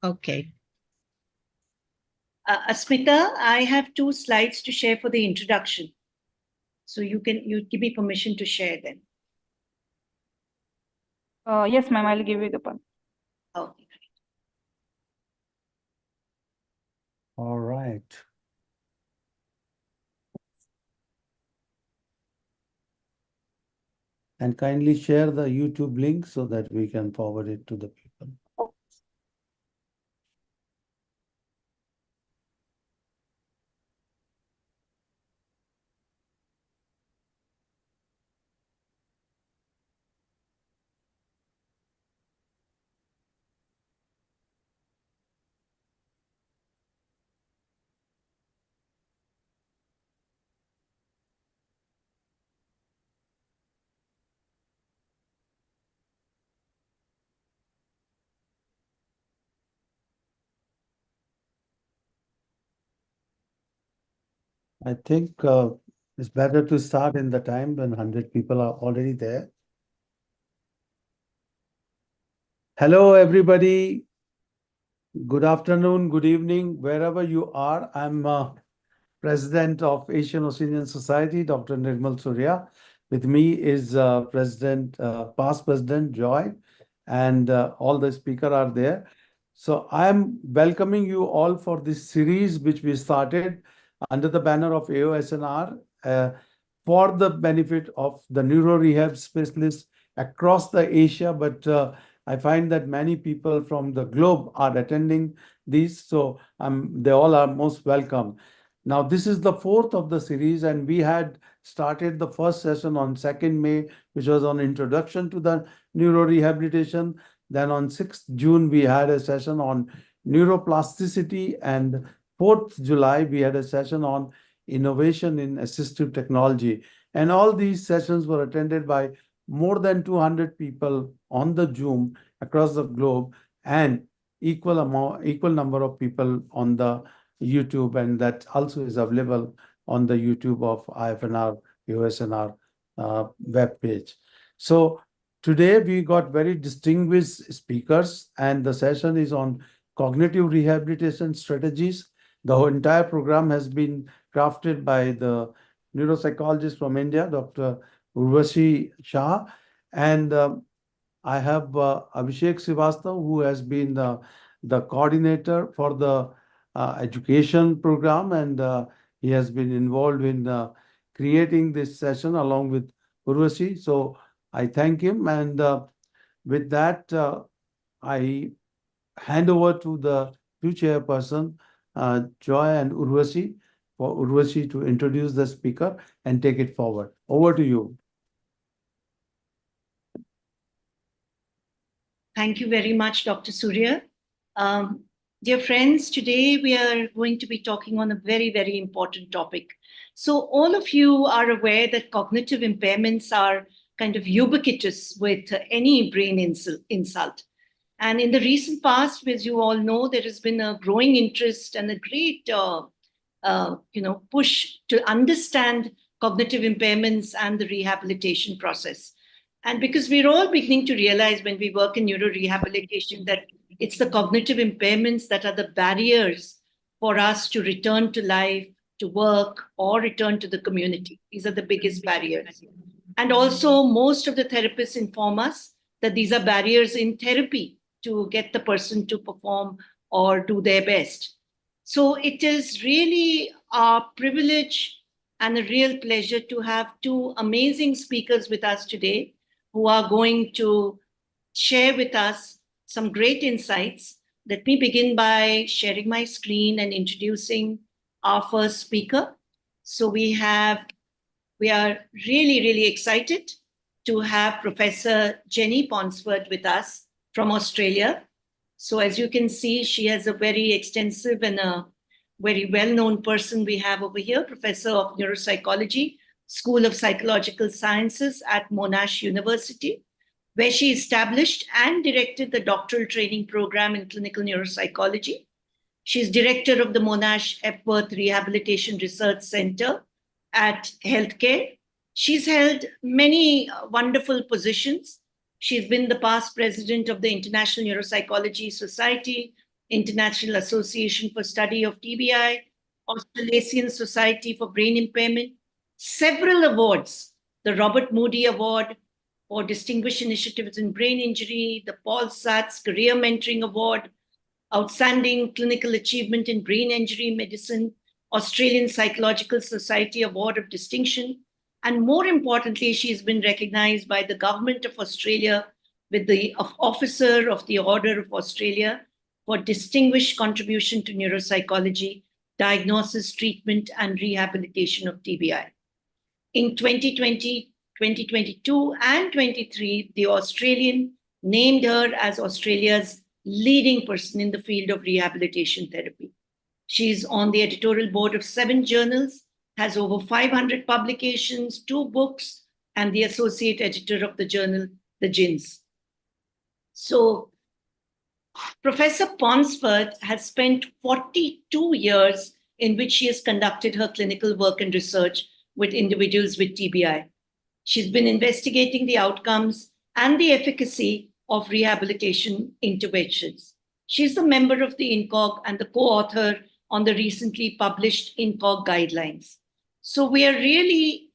Okay. Asmita, I have 2 slides to share for the introduction. So you give me permission to share them. Yes, ma'am, I'll give you the one. Okay. All right. And kindly share the YouTube link so that we can forward it to the people. I think it's better to start in the time when 100 people are already there. Hello, everybody. Good afternoon, good evening, wherever you are. I'm President of Asian Oceanian Society, Dr. Nirmal Surya. With me is past President Joy, and all the speakers are there. So I'm welcoming you all for this series, which we started under the banner of AOSNR for the benefit of the neuro rehab specialists across the Asia. But I find that many people from the globe are attending these, so they all are most welcome. Now, this is the 4th of the series, and we had started the first session on 2nd May, which was on introduction to the neurorehabilitation. Then on 6th June, we had a session on neuroplasticity, and 4th July, we had a session on innovation in assistive technology. And all these sessions were attended by more than 200 people on the Zoom across the globe, and equal number of people on the YouTube, and that also is available on the YouTube of IFNR, AOSNR web page. So today we got very distinguished speakers, and the session is on cognitive rehabilitation strategies. The whole entire program has been crafted by the neuropsychologist from India, Dr. Urvashi Shah, and I have Abhishek Srivastav, who has been the coordinator for the education program, and he has been involved in creating this session along with Urvashi. So I thank him, and with that, I hand over to the two chairperson, Joy and Urvashi, for Urvashi to introduce the speaker and take it forward. Over to you. Thank you very much, Dr. Surya. Dear friends, today we are going to be talking on a very, very important topic. So all of you are aware that cognitive impairments are kind of ubiquitous with any brain insult. And in the recent past, as you all know, there has been a growing interest and a great push to understand cognitive impairments and the rehabilitation process. And because we're all beginning to realize when we work in neurorehabilitation that it's the cognitive impairments that are the barriers for us to return to life, to work, or return to the community. These are the biggest barriers. And also, most of the therapists inform us that these are barriers in therapy to get the person to perform or do their best. So it is really our privilege and a real pleasure to have 2 amazing speakers with us today who are going to share with us some great insights. Let me begin by sharing my screen and introducing our first speaker. So we are really, really excited to have Professor Jenny Ponsford with us from Australia. So as you can see, she has a very extensive and a very well-known person we have over here, Professor of Neuropsychology, School of Psychological Sciences at Monash University, where she established and directed the doctoral training program in clinical neuropsychology. She's director of the Monash Epworth Rehabilitation Research Center at Healthcare. She's held many wonderful positions. She's been the past president of the International Neuropsychology Society, International Association for Study of TBI, Australasian Society for Brain Impairment, several awards, the Robert Moody Award for Distinguished Initiatives in Brain Injury, the Paul Satz Career Mentoring Award, Outstanding Clinical Achievement in Brain Injury Medicine, Australian Psychological Society Award of Distinction, and more importantly, she's been recognized by the Government of Australia with the Officer of the Order of Australia for distinguished contribution to neuropsychology, diagnosis, treatment, and rehabilitation of TBI. In 2020, 2022, and 23, the Australian named her as Australia's leading person in the field of rehabilitation therapy. She's on the editorial board of 7 journals, has over 500 publications, 2 books, and the associate editor of the journal, The Gins. So Professor Ponsford has spent 42 years in which she has conducted her clinical work and research with individuals with TBI. She's been investigating the outcomes and the efficacy of rehabilitation interventions. She's the member of the INCOG and the co-author on the recently published INCOG guidelines. So we are really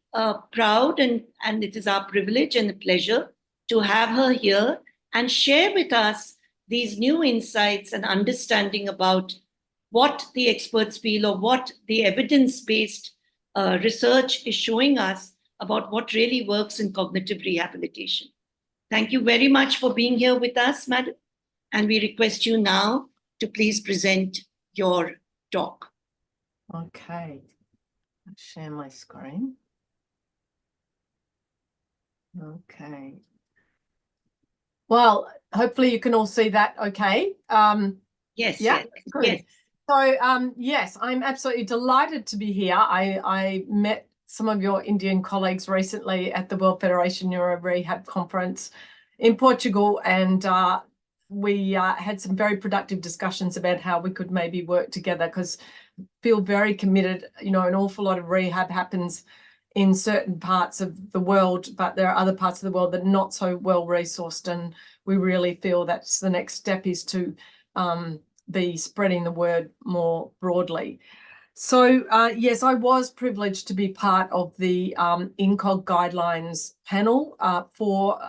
proud, and it is our privilege and a pleasure to have her here and share with us these new insights and understanding about what the experts feel or what the evidence-based research is showing us about what really works in cognitive rehabilitation. Thank you very much for being here with us, madam. And we request you now to please present your talk. Okay, I'll share my screen. Okay. Well, hopefully you can all see that okay. Yes, yeah, yes, good. yes. So yes, I'm absolutely delighted to be here. I met some of your Indian colleagues recently at the World Federation Neuro Rehab Conference in Portugal, and we had some very productive discussions about how we could maybe work together, because I feel very committed. You know, an awful lot of rehab happens in certain parts of the world, but there are other parts of the world that are not so well resourced, and we really feel that's the next step, is to be spreading the word more broadly. So yes, I was privileged to be part of the INCOG guidelines panel for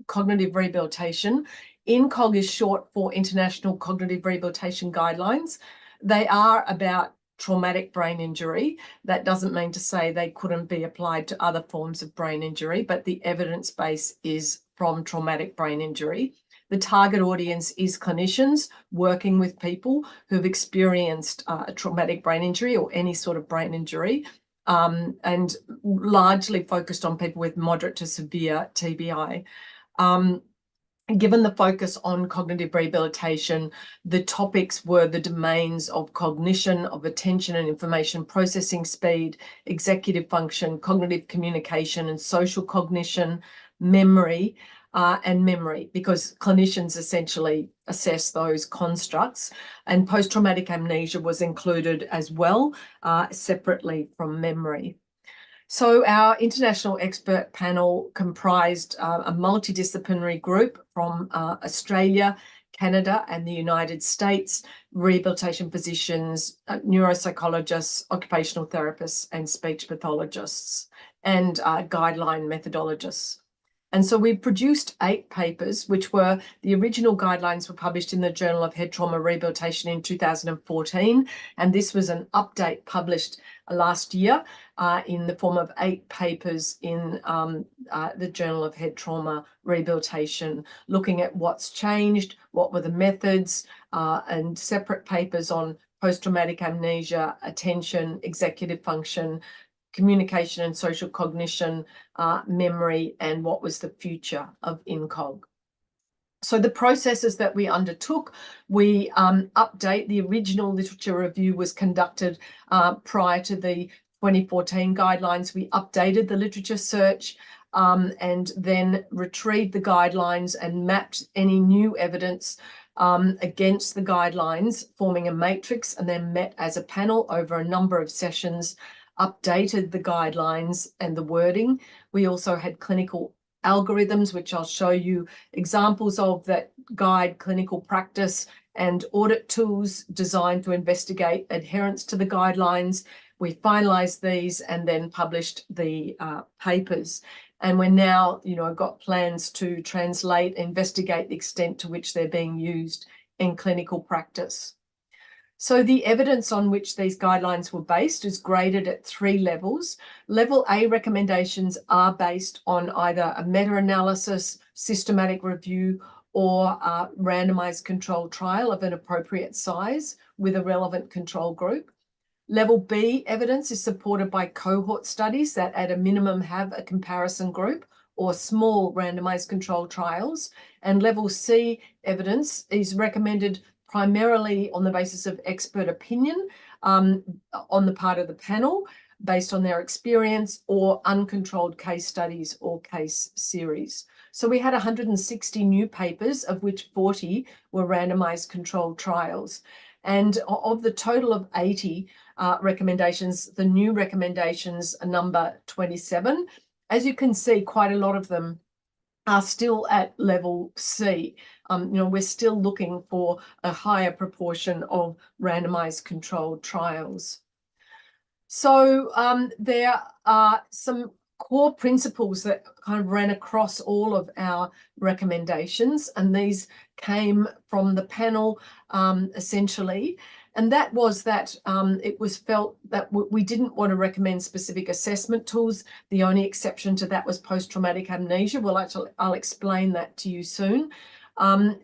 cognitive rehabilitation. INCOG is short for International Cognitive Rehabilitation Guidelines. They are about traumatic brain injury. That doesn't mean to say they couldn't be applied to other forms of brain injury, but the evidence base is from traumatic brain injury. The target audience is clinicians working with people who've experienced a traumatic brain injury or any sort of brain injury, and largely focused on people with moderate to severe TBI. Given the focus on cognitive rehabilitation, the topics were the domains of cognition, of attention and information processing speed, executive function, cognitive communication and social cognition, memory, and memory, because clinicians essentially assess those constructs, and post-traumatic amnesia was included as well, separately from memory. So our international expert panel comprised a multidisciplinary group from Australia, Canada and the United States, rehabilitation physicians, neuropsychologists, occupational therapists and speech pathologists, and guideline methodologists. And so we produced 8 papers, which were, the original guidelines were published in the Journal of Head Trauma Rehabilitation in 2014. And this was an update published last year in the form of 8 papers in the Journal of Head Trauma Rehabilitation, looking at what's changed, what were the methods, and separate papers on post-traumatic amnesia, attention, executive function, communication and social cognition, memory, and what was the future of INCOG. So the processes that we undertook, we update. The original literature review was conducted prior to the 2014 guidelines. We updated the literature search and then retrieved the guidelines and mapped any new evidence against the guidelines, forming a matrix, and then met as a panel over a number of sessions, updated the guidelines and the wording. We also had clinical algorithms, which I'll show you examples of, that guide clinical practice and audit tools designed to investigate adherence to the guidelines. We finalised these and then published the papers. And we're now, got plans to translate, investigate the extent to which they're being used in clinical practice. So the evidence on which these guidelines were based is graded at 3 levels. Level A recommendations are based on either a meta-analysis, systematic review, or a randomised controlled trial of an appropriate size with a relevant control group. Level B evidence is supported by cohort studies that at a minimum have a comparison group or small randomised controlled trials. And level C evidence is recommended primarily on the basis of expert opinion on the part of the panel based on their experience, or uncontrolled case studies or case series. So we had 160 new papers, of which 40 were randomised controlled trials. And of the total of 80 recommendations, the new recommendations are number 27. As you can see, quite a lot of them are still at level C. We're still looking for a higher proportion of randomised controlled trials. So there are some core principles that kind of ran across all of our recommendations, and these came from the panel essentially. And that was that it was felt that we didn't want to recommend specific assessment tools. The only exception to that was post-traumatic amnesia. I'll explain that to you soon.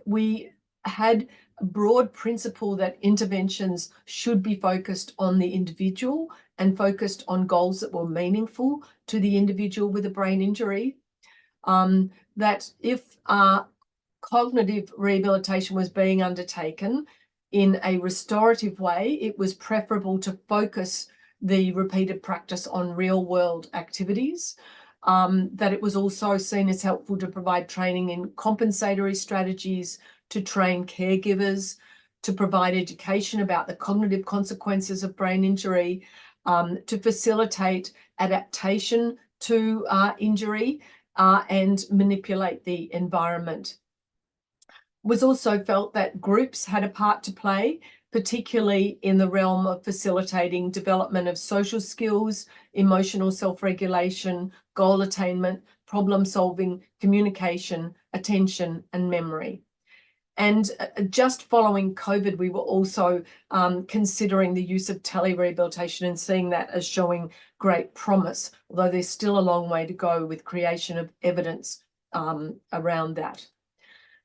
We had a broad principle that interventions should be focused on the individual and focused on goals that were meaningful to the individual with a brain injury. That if cognitive rehabilitation was being undertaken in a restorative way, it was preferable to focus the repeated practice on real-world activities. That it was also seen as helpful to provide training in compensatory strategies, to train caregivers, to provide education about the cognitive consequences of brain injury, to facilitate adaptation to injury and manipulate the environment. It was also felt that groups had a part to play, particularly in the realm of facilitating development of social skills, emotional self-regulation, goal attainment, problem solving, communication, attention, and memory. And just following COVID, we were also considering the use of telerehabilitation and seeing that as showing great promise, although there's still a long way to go with creation of evidence around that.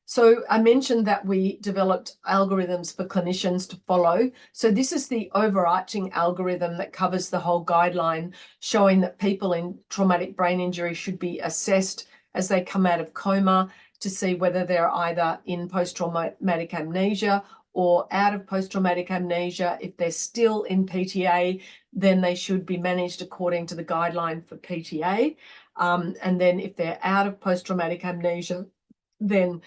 So I mentioned that we developed algorithms for clinicians to follow. So this is the overarching algorithm that covers the whole guideline, showing that people in traumatic brain injury should be assessed as they come out of coma to see whether they're either in post-traumatic amnesia or out of post-traumatic amnesia. If they're still in PTA, then they should be managed according to the guideline for PTA. And then if they're out of post-traumatic amnesia, then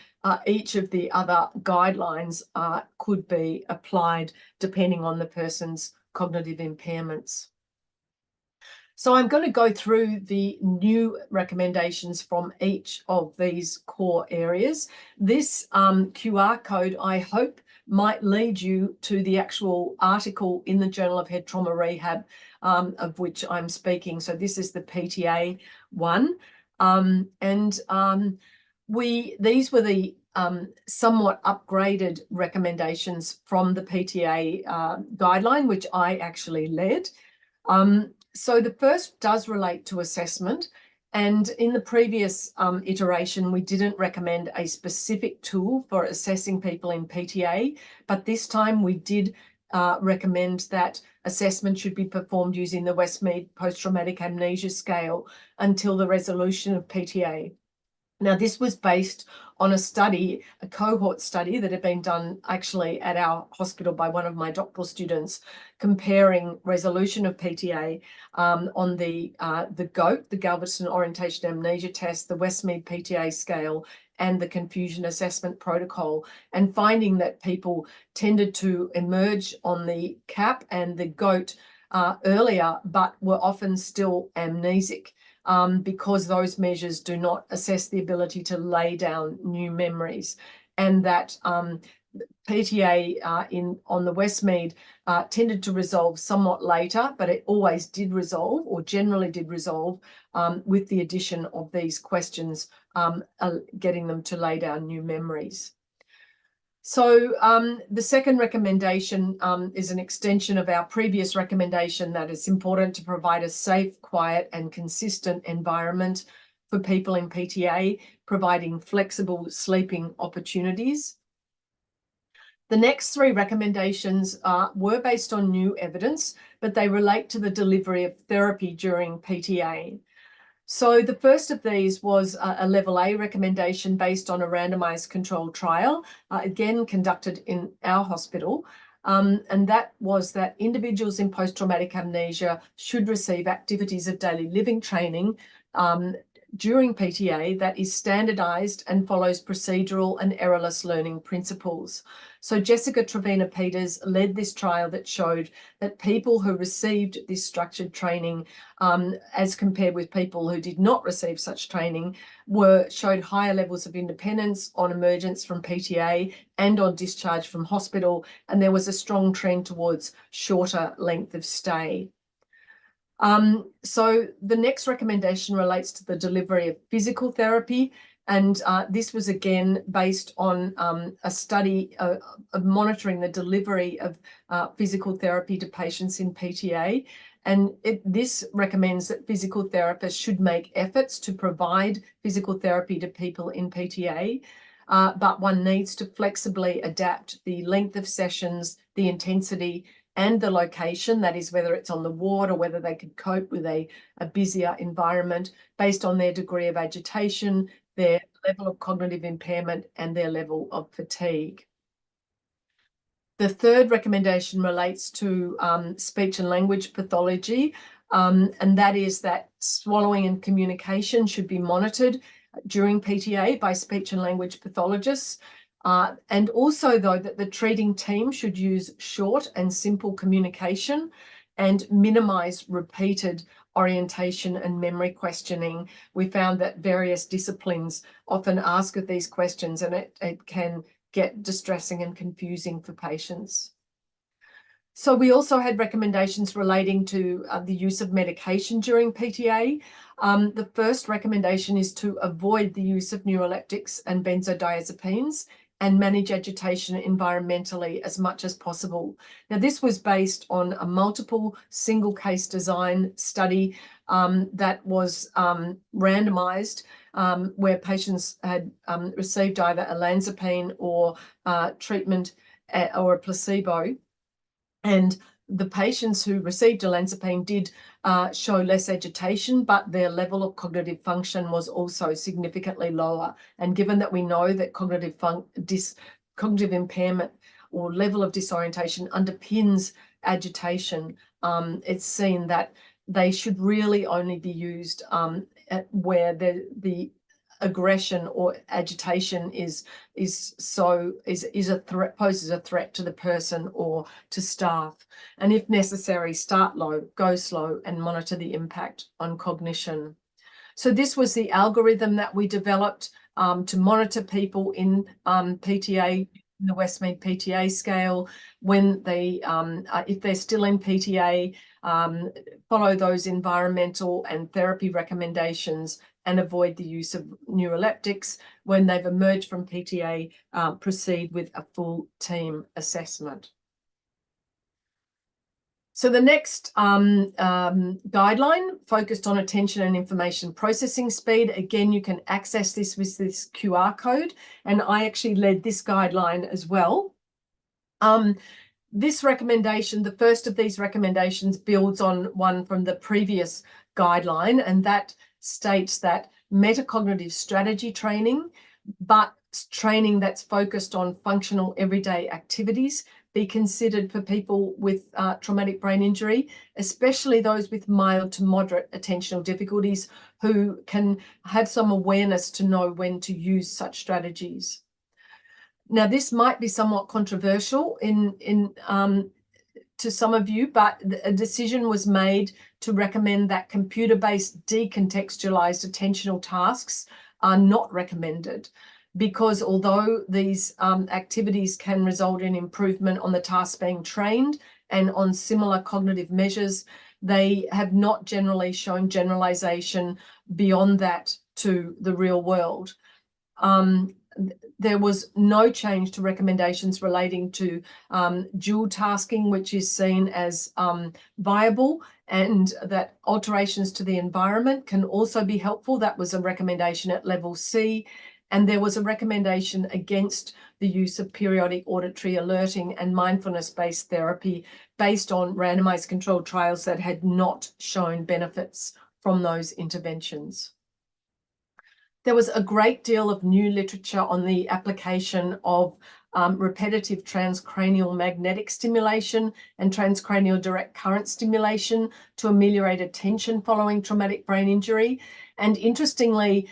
each of the other guidelines could be applied depending on the person's cognitive impairments. So I'm going to go through the new recommendations from each of these core areas. This QR code, I hope, might lead you to the actual article in the Journal of Head Trauma Rehab of which I'm speaking. So this is the PTA one. These were the somewhat upgraded recommendations from the PTA guideline, which I actually led. So the first does relate to assessment. And in the previous iteration, we didn't recommend a specific tool for assessing people in PTA, but this time we did recommend that assessment should be performed using the Westmead Post-Traumatic Amnesia Scale until the resolution of PTA. Now, this was based on a study, a cohort study that had been done actually at our hospital by one of my doctoral students, comparing resolution of PTA on the GOAT, the Galveston Orientation Amnesia Test, the Westmead PTA scale, and the Confusion Assessment Protocol, and finding that people tended to emerge on the CAP and the GOAT earlier, but were often still amnesic. Because those measures do not assess the ability to lay down new memories, and that PTA on the Westmead tended to resolve somewhat later, but it always did resolve, or generally did resolve, with the addition of these questions, getting them to lay down new memories. So the second recommendation is an extension of our previous recommendation that it's important to provide a safe, quiet and consistent environment for people in PTA, providing flexible sleeping opportunities. The next three recommendations were based on new evidence, but they relate to the delivery of therapy during PTA. So the first of these was a level A recommendation based on a randomized controlled trial, again conducted in our hospital. And that was that individuals in post-traumatic amnesia should receive activities of daily living training during PTA that is standardized and follows procedural and errorless learning principles. So Jessica Trevena-Peters led this trial that showed that people who received this structured training, as compared with people who did not receive such training, showed higher levels of independence on emergence from PTA and on discharge from hospital, and there was a strong trend towards shorter length of stay. So the next recommendation relates to the delivery of physical therapy, and this was again based on a study of monitoring the delivery of physical therapy to patients in PTA. And this recommends that physical therapists should make efforts to provide physical therapy to people in PTA, but one needs to flexibly adapt the length of sessions, the intensity, and the location, that is whether it's on the ward or whether they could cope with a busier environment based on their degree of agitation, their level of cognitive impairment, and their level of fatigue. The third recommendation relates to speech and language pathology, and that is that swallowing and communication should be monitored during PTA by speech and language pathologists. And also, though, that the treating team should use short and simple communication and minimise repeated orientation and memory questioning. We found that various disciplines often ask of these questions, and it can get distressing and confusing for patients. So we also had recommendations relating to the use of medication during PTA. The first recommendation is to avoid the use of neuroleptics and benzodiazepines and manage agitation environmentally as much as possible. Now, this was based on a multiple single case design study that was randomized, where patients had received either olanzapine or treatment or a placebo. And the patients who received olanzapine did show less agitation, but their level of cognitive function was also significantly lower. And given that we know that cognitive impairment or level of disorientation underpins agitation, it's seen that they should really only be used where the aggression or agitation poses a threat to the person or to staff. And if necessary, start low, go slow, and monitor the impact on cognition. So this was the algorithm that we developed to monitor people in PTA, in the Westmead PTA scale, when they, if they're still in PTA, follow those environmental and therapy recommendations and avoid the use of neuroleptics. When they've emerged from PTA, proceed with a full team assessment. So the next guideline focused on attention and information processing speed. Again, you can access this with this QR code, and I actually led this guideline as well. This recommendation, the first of these recommendations, builds on one from the previous guideline, and that states that metacognitive strategy training, but training that's focused on functional everyday activities, be considered for people with traumatic brain injury, especially those with mild to moderate attentional difficulties who can have some awareness to know when to use such strategies. Now, this might be somewhat controversial to some of you, but a decision was made to recommend that computer-based decontextualized attentional tasks are not recommended. because although these activities can result in improvement on the task being trained and on similar cognitive measures, they have not generally shown generalization beyond that to the real world. There was no change to recommendations relating to dual tasking, which is seen as viable, and that alterations to the environment can also be helpful. That was a recommendation at level C. And there was a recommendation against the use of periodic auditory alerting and mindfulness-based therapy based on randomized controlled trials that had not shown benefits from those interventions. There was a great deal of new literature on the application of repetitive transcranial magnetic stimulation and transcranial direct current stimulation to ameliorate attention following traumatic brain injury. And interestingly,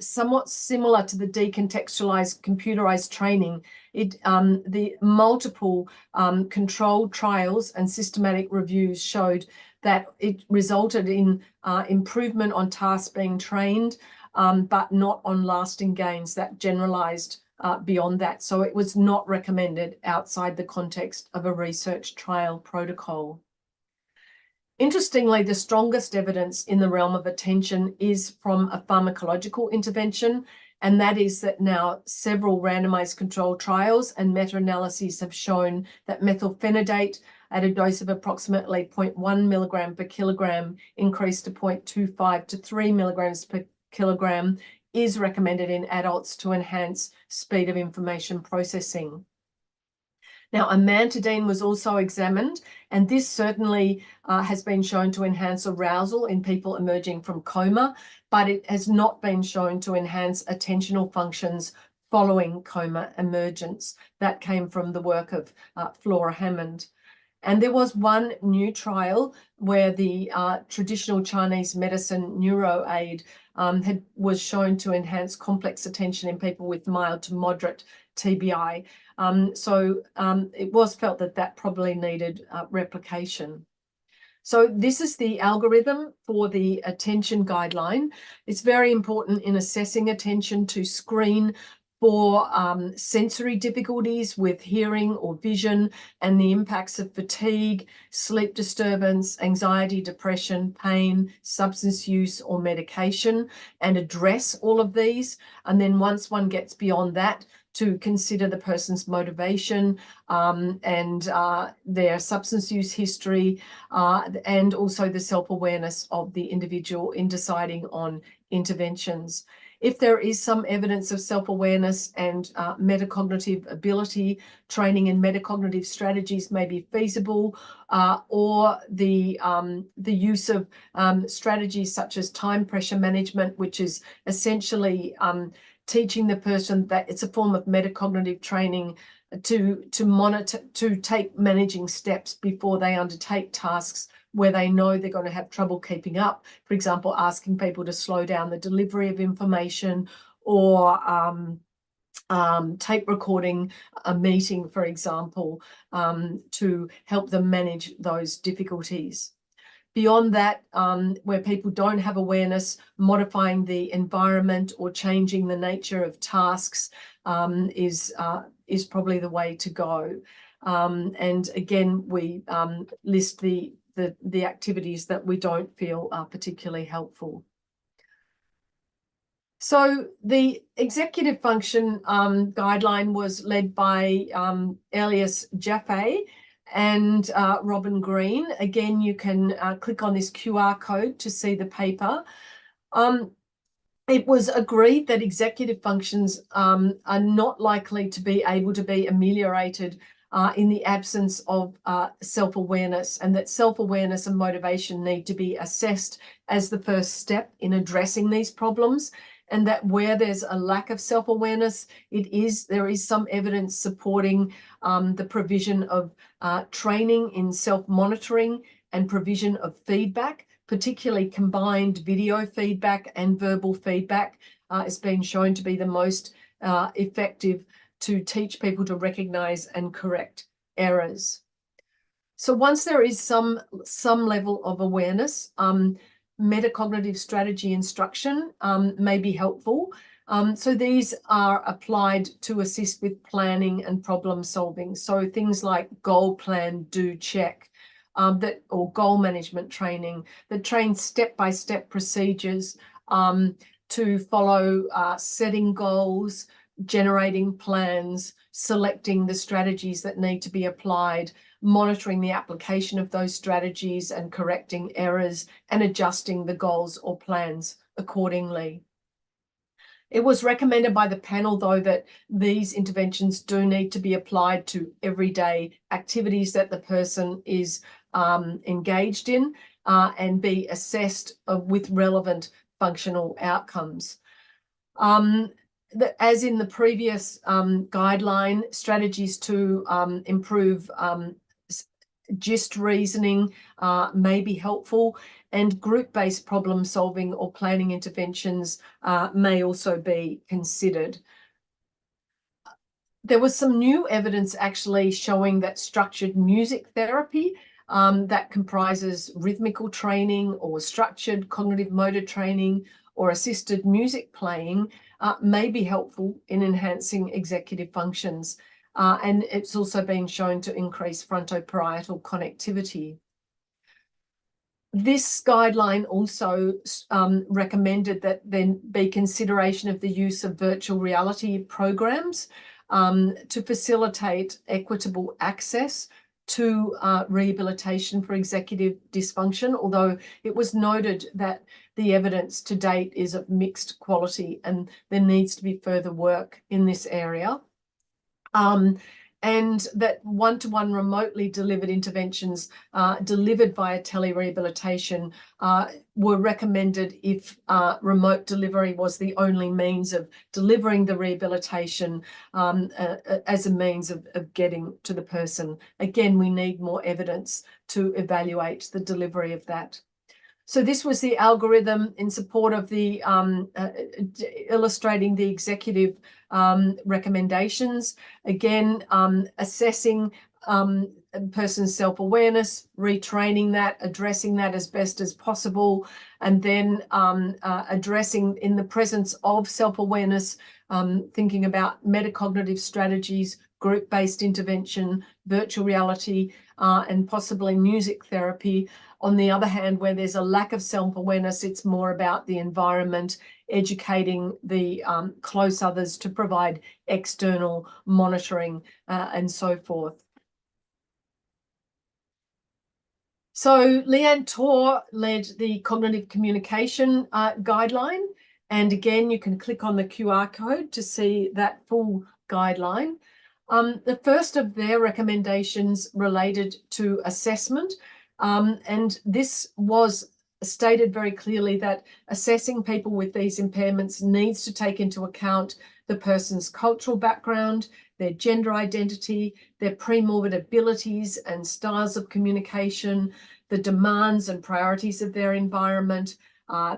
somewhat similar to the decontextualized computerized training, the multiple controlled trials and systematic reviews showed that it resulted in improvement on tasks being trained, but not on lasting gains that generalized beyond that. So it was not recommended outside the context of a research trial protocol. Interestingly, the strongest evidence in the realm of attention is from a pharmacological intervention, and that is that now several randomized controlled trials and meta-analyses have shown that methylphenidate at a dose of approximately 0.1 milligram per kilogram increased to 0.25 to 3 milligrams per kilogram is recommended in adults to enhance speed of information processing. Now, amantadine was also examined, and this certainly has been shown to enhance arousal in people emerging from coma, but it has not been shown to enhance attentional functions following coma emergence. That came from the work of Flora Hammond. And there was one new trial where the traditional Chinese medicine NeuroAid was shown to enhance complex attention in people with mild to moderate TBI. So it was felt that that probably needed replication. So this is the algorithm for the attention guideline. It's very important in assessing attention to screen for sensory difficulties with hearing or vision and the impacts of fatigue, sleep disturbance, anxiety, depression, pain, substance use or medication, and address all of these. And then once one gets beyond that, to consider the person's motivation and their substance use history, and also the self-awareness of the individual in deciding on interventions. If there is some evidence of self-awareness and metacognitive ability, training in metacognitive strategies may be feasible, or the use of strategies such as time pressure management, which is essentially teaching the person that it's a form of metacognitive training to monitor, to take managing steps before they undertake tasks where they know they're going to have trouble keeping up. For example, asking people to slow down the delivery of information, or tape recording a meeting, for example, to help them manage those difficulties. Beyond that, where people don't have awareness, modifying the environment or changing the nature of tasks is probably the way to go. And again, we list the activities that we don't feel are particularly helpful. So the executive function guideline was led by Elias Jaffe and Robin Green. Again, you can click on this QR code to see the paper. It was agreed that executive functions are not likely to be able to be ameliorated in the absence of self-awareness, and that self-awareness and motivation need to be assessed as the first step in addressing these problems, and that where there's a lack of self-awareness, there is some evidence supporting the provision of training in self-monitoring and provision of feedback, particularly combined video feedback and verbal feedback has been shown to be the most effective to teach people to recognize and correct errors. So once there is some level of awareness, metacognitive strategy instruction may be helpful. So these are applied to assist with planning and problem solving. So things like goal plan, do, check, or goal management training that trains step-by-step procedures to follow setting goals, generating plans, selecting the strategies that need to be applied, monitoring the application of those strategies and correcting errors and adjusting the goals or plans accordingly. It was recommended by the panel, though, that these interventions do need to be applied to everyday activities that the person is engaged in and be assessed with relevant functional outcomes. As in the previous guideline, strategies to improve gist reasoning may be helpful, and group-based problem solving or planning interventions may also be considered. There was some new evidence actually showing that structured music therapy that comprises rhythmical training or structured cognitive motor training or assisted music playing may be helpful in enhancing executive functions. And it's also been shown to increase frontoparietal connectivity. This guideline also recommended that there be consideration of the use of virtual reality programs to facilitate equitable access to rehabilitation for executive dysfunction, although it was noted that the evidence to date is of mixed quality and there needs to be further work in this area. And that one-to-one remotely delivered interventions delivered via telerehabilitation were recommended if remote delivery was the only means of delivering the rehabilitation as a means of getting to the person. Again, we need more evidence to evaluate the delivery of that. So this was the algorithm in support of the illustrating the executive recommendations. Again, assessing a person's self-awareness, retraining that, addressing that as best as possible, and then addressing in the presence of self-awareness, thinking about metacognitive strategies, group-based intervention, virtual reality, and possibly music therapy. On the other hand, where there's a lack of self-awareness, it's more about the environment, educating the close others to provide external monitoring and so forth. So Leanne Torr led the cognitive communication guideline. And again, you can click on the QR code to see that full guideline. The first of their recommendations related to assessment. And this was stated very clearly that assessing people with these impairments needs to take into account the person's cultural background, their gender identity, their premorbid abilities and styles of communication, the demands and priorities of their environment,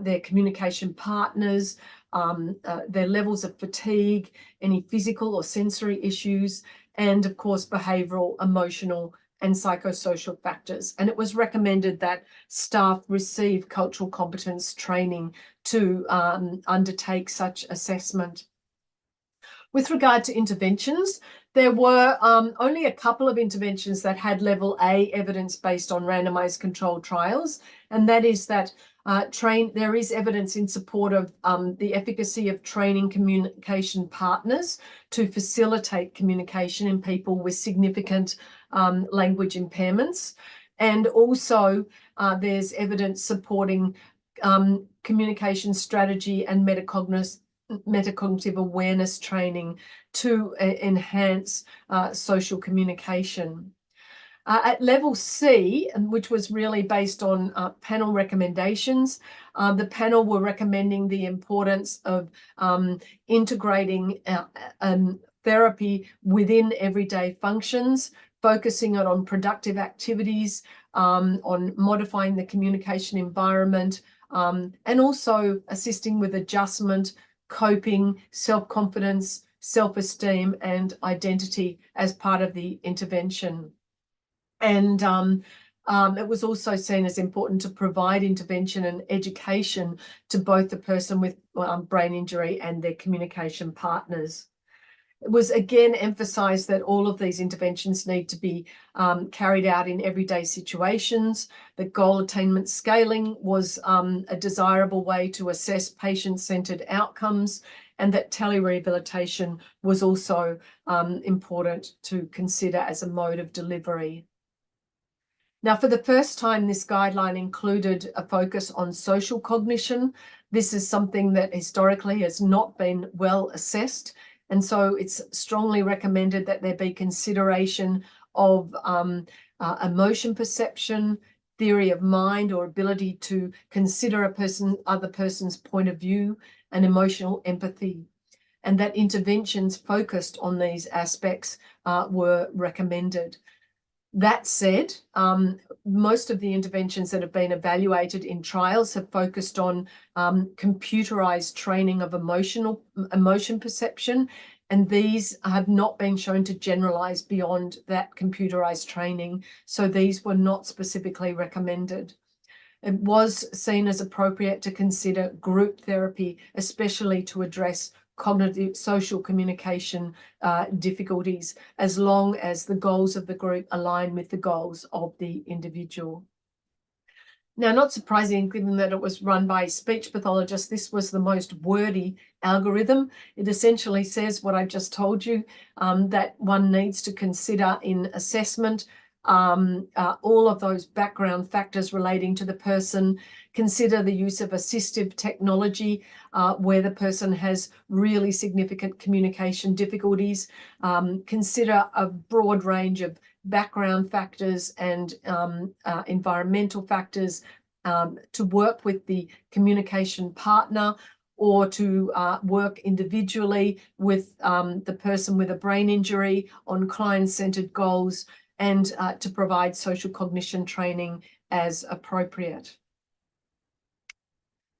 their communication partners, their levels of fatigue, any physical or sensory issues, and of course, behavioural, emotional, and psychosocial factors. And it was recommended that staff receive cultural competence training to undertake such assessment. With regard to interventions, there were only a couple of interventions that had level A evidence based on randomized controlled trials, and that is that there is evidence in support of the efficacy of training communication partners to facilitate communication in people with significant language impairments. And also there's evidence supporting communication strategy and metacognitive awareness training to enhance social communication. At level C, which was really based on panel recommendations, the panel were recommending the importance of integrating therapy within everyday functions, focusing on productive activities, on modifying the communication environment, and also assisting with adjustment, coping, self-confidence, self-esteem, and identity as part of the intervention. And it was also seen as important to provide intervention and education to both the person with brain injury and their communication partners. It was again emphasised that all of these interventions need to be carried out in everyday situations, that goal attainment scaling was a desirable way to assess patient-centred outcomes, and that telerehabilitation was also important to consider as a mode of delivery. Now, for the first time, this guideline included a focus on social cognition. This is something that historically has not been well assessed, and so it's strongly recommended that there be consideration of emotion perception, theory of mind, or ability to consider other person's point of view, and emotional empathy, and that interventions focused on these aspects were recommended. That said, most of the interventions that have been evaluated in trials have focused on computerized training of emotion perception, and these have not been shown to generalize beyond that computerized training, so these were not specifically recommended. It was seen as appropriate to consider group therapy, especially to address cognitive social communication difficulties, as long as the goals of the group align with the goals of the individual. Now, not surprising, given that it was run by speech pathologists, this was the most wordy algorithm. It essentially says what I've just told you, that one needs to consider in assessment all of those background factors relating to the person, consider the use of assistive technology where the person has really significant communication difficulties, consider a broad range of background factors and environmental factors to work with the communication partner, or to work individually with the person with a brain injury on client-centred goals, and to provide social cognition training as appropriate.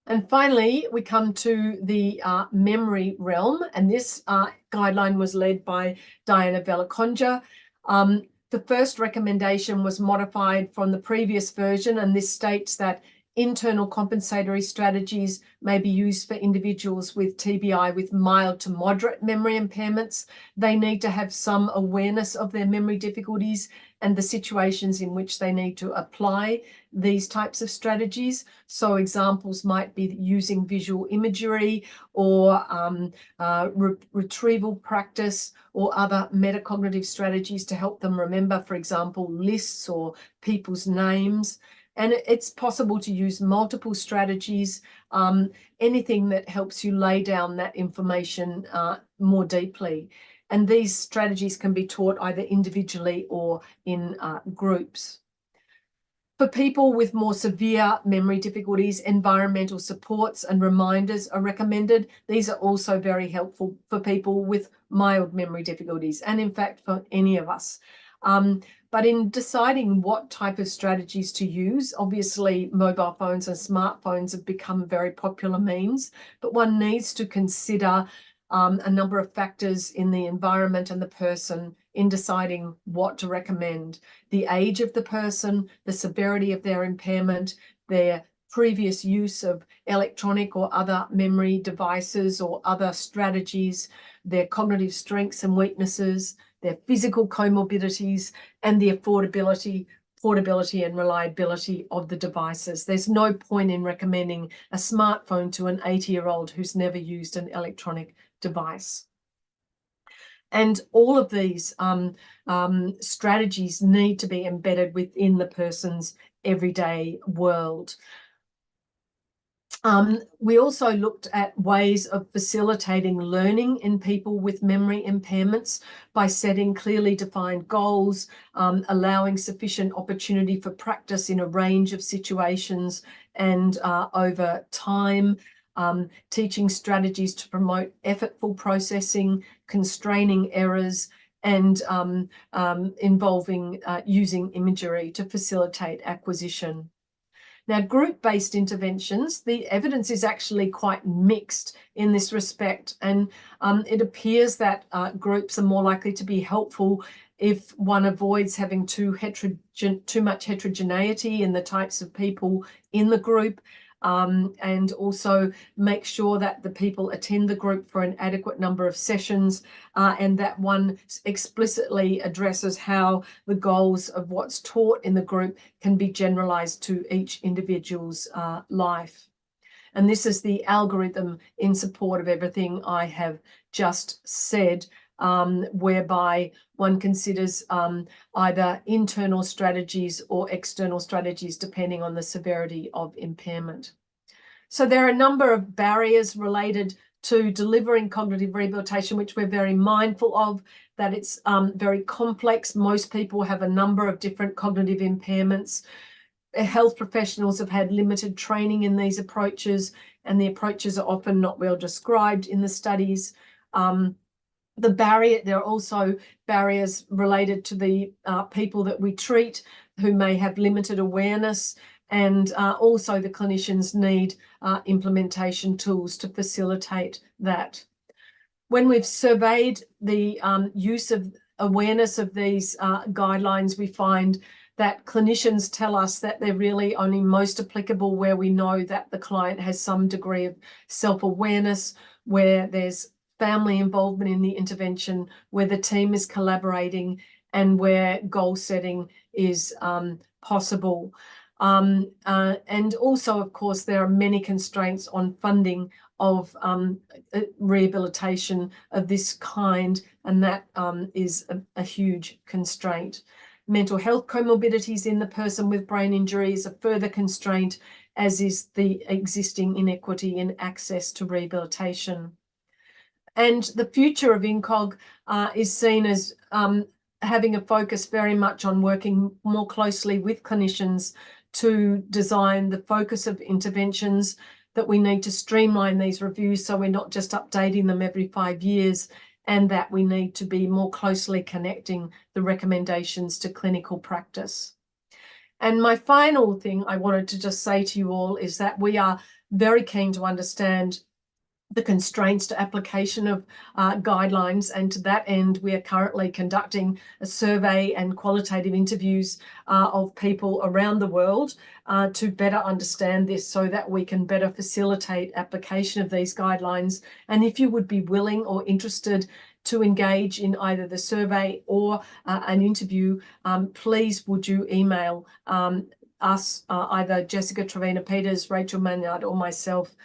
And finally, we come to the memory realm, and this guideline was led by Diana Velakonda. The first recommendation was modified from the previous version, and this states that internal compensatory strategies may be used for individuals with TBI with mild to moderate memory impairments. They need to have some awareness of their memory difficulties and the situations in which they need to apply these types of strategies. So examples might be using visual imagery or retrieval practice or other metacognitive strategies to help them remember, for example, lists or people's names. And it's possible to use multiple strategies, anything that helps you lay down that information more deeply. And these strategies can be taught either individually or in groups. For people with more severe memory difficulties, environmental supports and reminders are recommended. These are also very helpful for people with mild memory difficulties, and in fact for any of us. But in deciding what type of strategies to use, obviously mobile phones and smartphones have become very popular means, but one needs to consider a number of factors in the environment and the person in deciding what to recommend. The age of the person, the severity of their impairment, their previous use of electronic or other memory devices or other strategies, their cognitive strengths and weaknesses, their physical comorbidities, and the affordability, portability and reliability of the devices. There's no point in recommending a smartphone to an 80-year-old who's never used an electronic device. And all of these strategies need to be embedded within the person's everyday world. We also looked at ways of facilitating learning in people with memory impairments by setting clearly defined goals, allowing sufficient opportunity for practice in a range of situations and over time, teaching strategies to promote effortful processing, constraining errors, and involving using imagery to facilitate acquisition. Now, group-based interventions, the evidence is actually quite mixed in this respect, and it appears that groups are more likely to be helpful if one avoids having too much heterogeneity in the types of people in the group, and also make sure that the people attend the group for an adequate number of sessions, and that one explicitly addresses how the goals of what's taught in the group can be generalized to each individual's life. And this is the algorithm in support of everything I have just said, whereby one considers either internal strategies or external strategies depending on the severity of impairment. So there are a number of barriers related to delivering cognitive rehabilitation, which we're very mindful of, that it's very complex. Most people have a number of different cognitive impairments. Health professionals have had limited training in these approaches, and the approaches are often not well described in the studies. There are also barriers related to the people that we treat who may have limited awareness, and also the clinicians need implementation tools to facilitate that. When we've surveyed the use of awareness of these guidelines, we find that clinicians tell us that they're really only most applicable where we know that the client has some degree of self-awareness, where there's family involvement in the intervention, where the team is collaborating, and where goal setting is possible. And also, of course, there are many constraints on funding of rehabilitation of this kind, and that is a huge constraint. Mental health comorbidities in the person with brain injury is a further constraint, as is the existing inequity in access to rehabilitation. And the future of INCOG is seen as having a focus very much on working more closely with clinicians to design the focus of interventions, that we need to streamline these reviews so we're not just updating them every 5 years, and that we need to be more closely connecting the recommendations to clinical practice. And my final thing I wanted to just say to you all is that we are very keen to understand the constraints to application of guidelines, and to that end we are currently conducting a survey and qualitative interviews of people around the world to better understand this, so that we can better facilitate application of these guidelines. And if you would be willing or interested to engage in either the survey or an interview, please would you email us, either Jessica Trevena Peters, Rachel Maynard, or myself,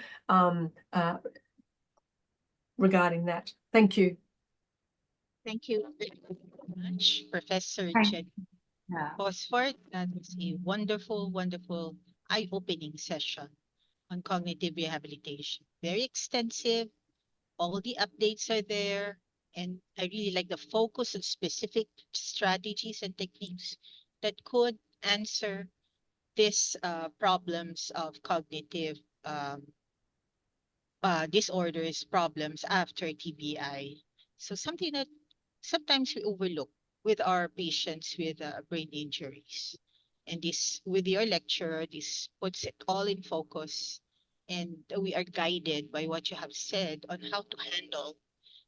regarding that. Thank you. Thank you very much, Professor Thank- Jenny Yeah. Ponsford. That was a wonderful, wonderful eye-opening session on cognitive rehabilitation. Very extensive. All the updates are there. And I really like the focus on specific strategies and techniques that could answer these problems of cognitive disorders, problems after TBI. So something that sometimes we overlook with our patients with brain injuries. And this, with your lecture, this puts it all in focus. And we are guided by what you have said on how to handle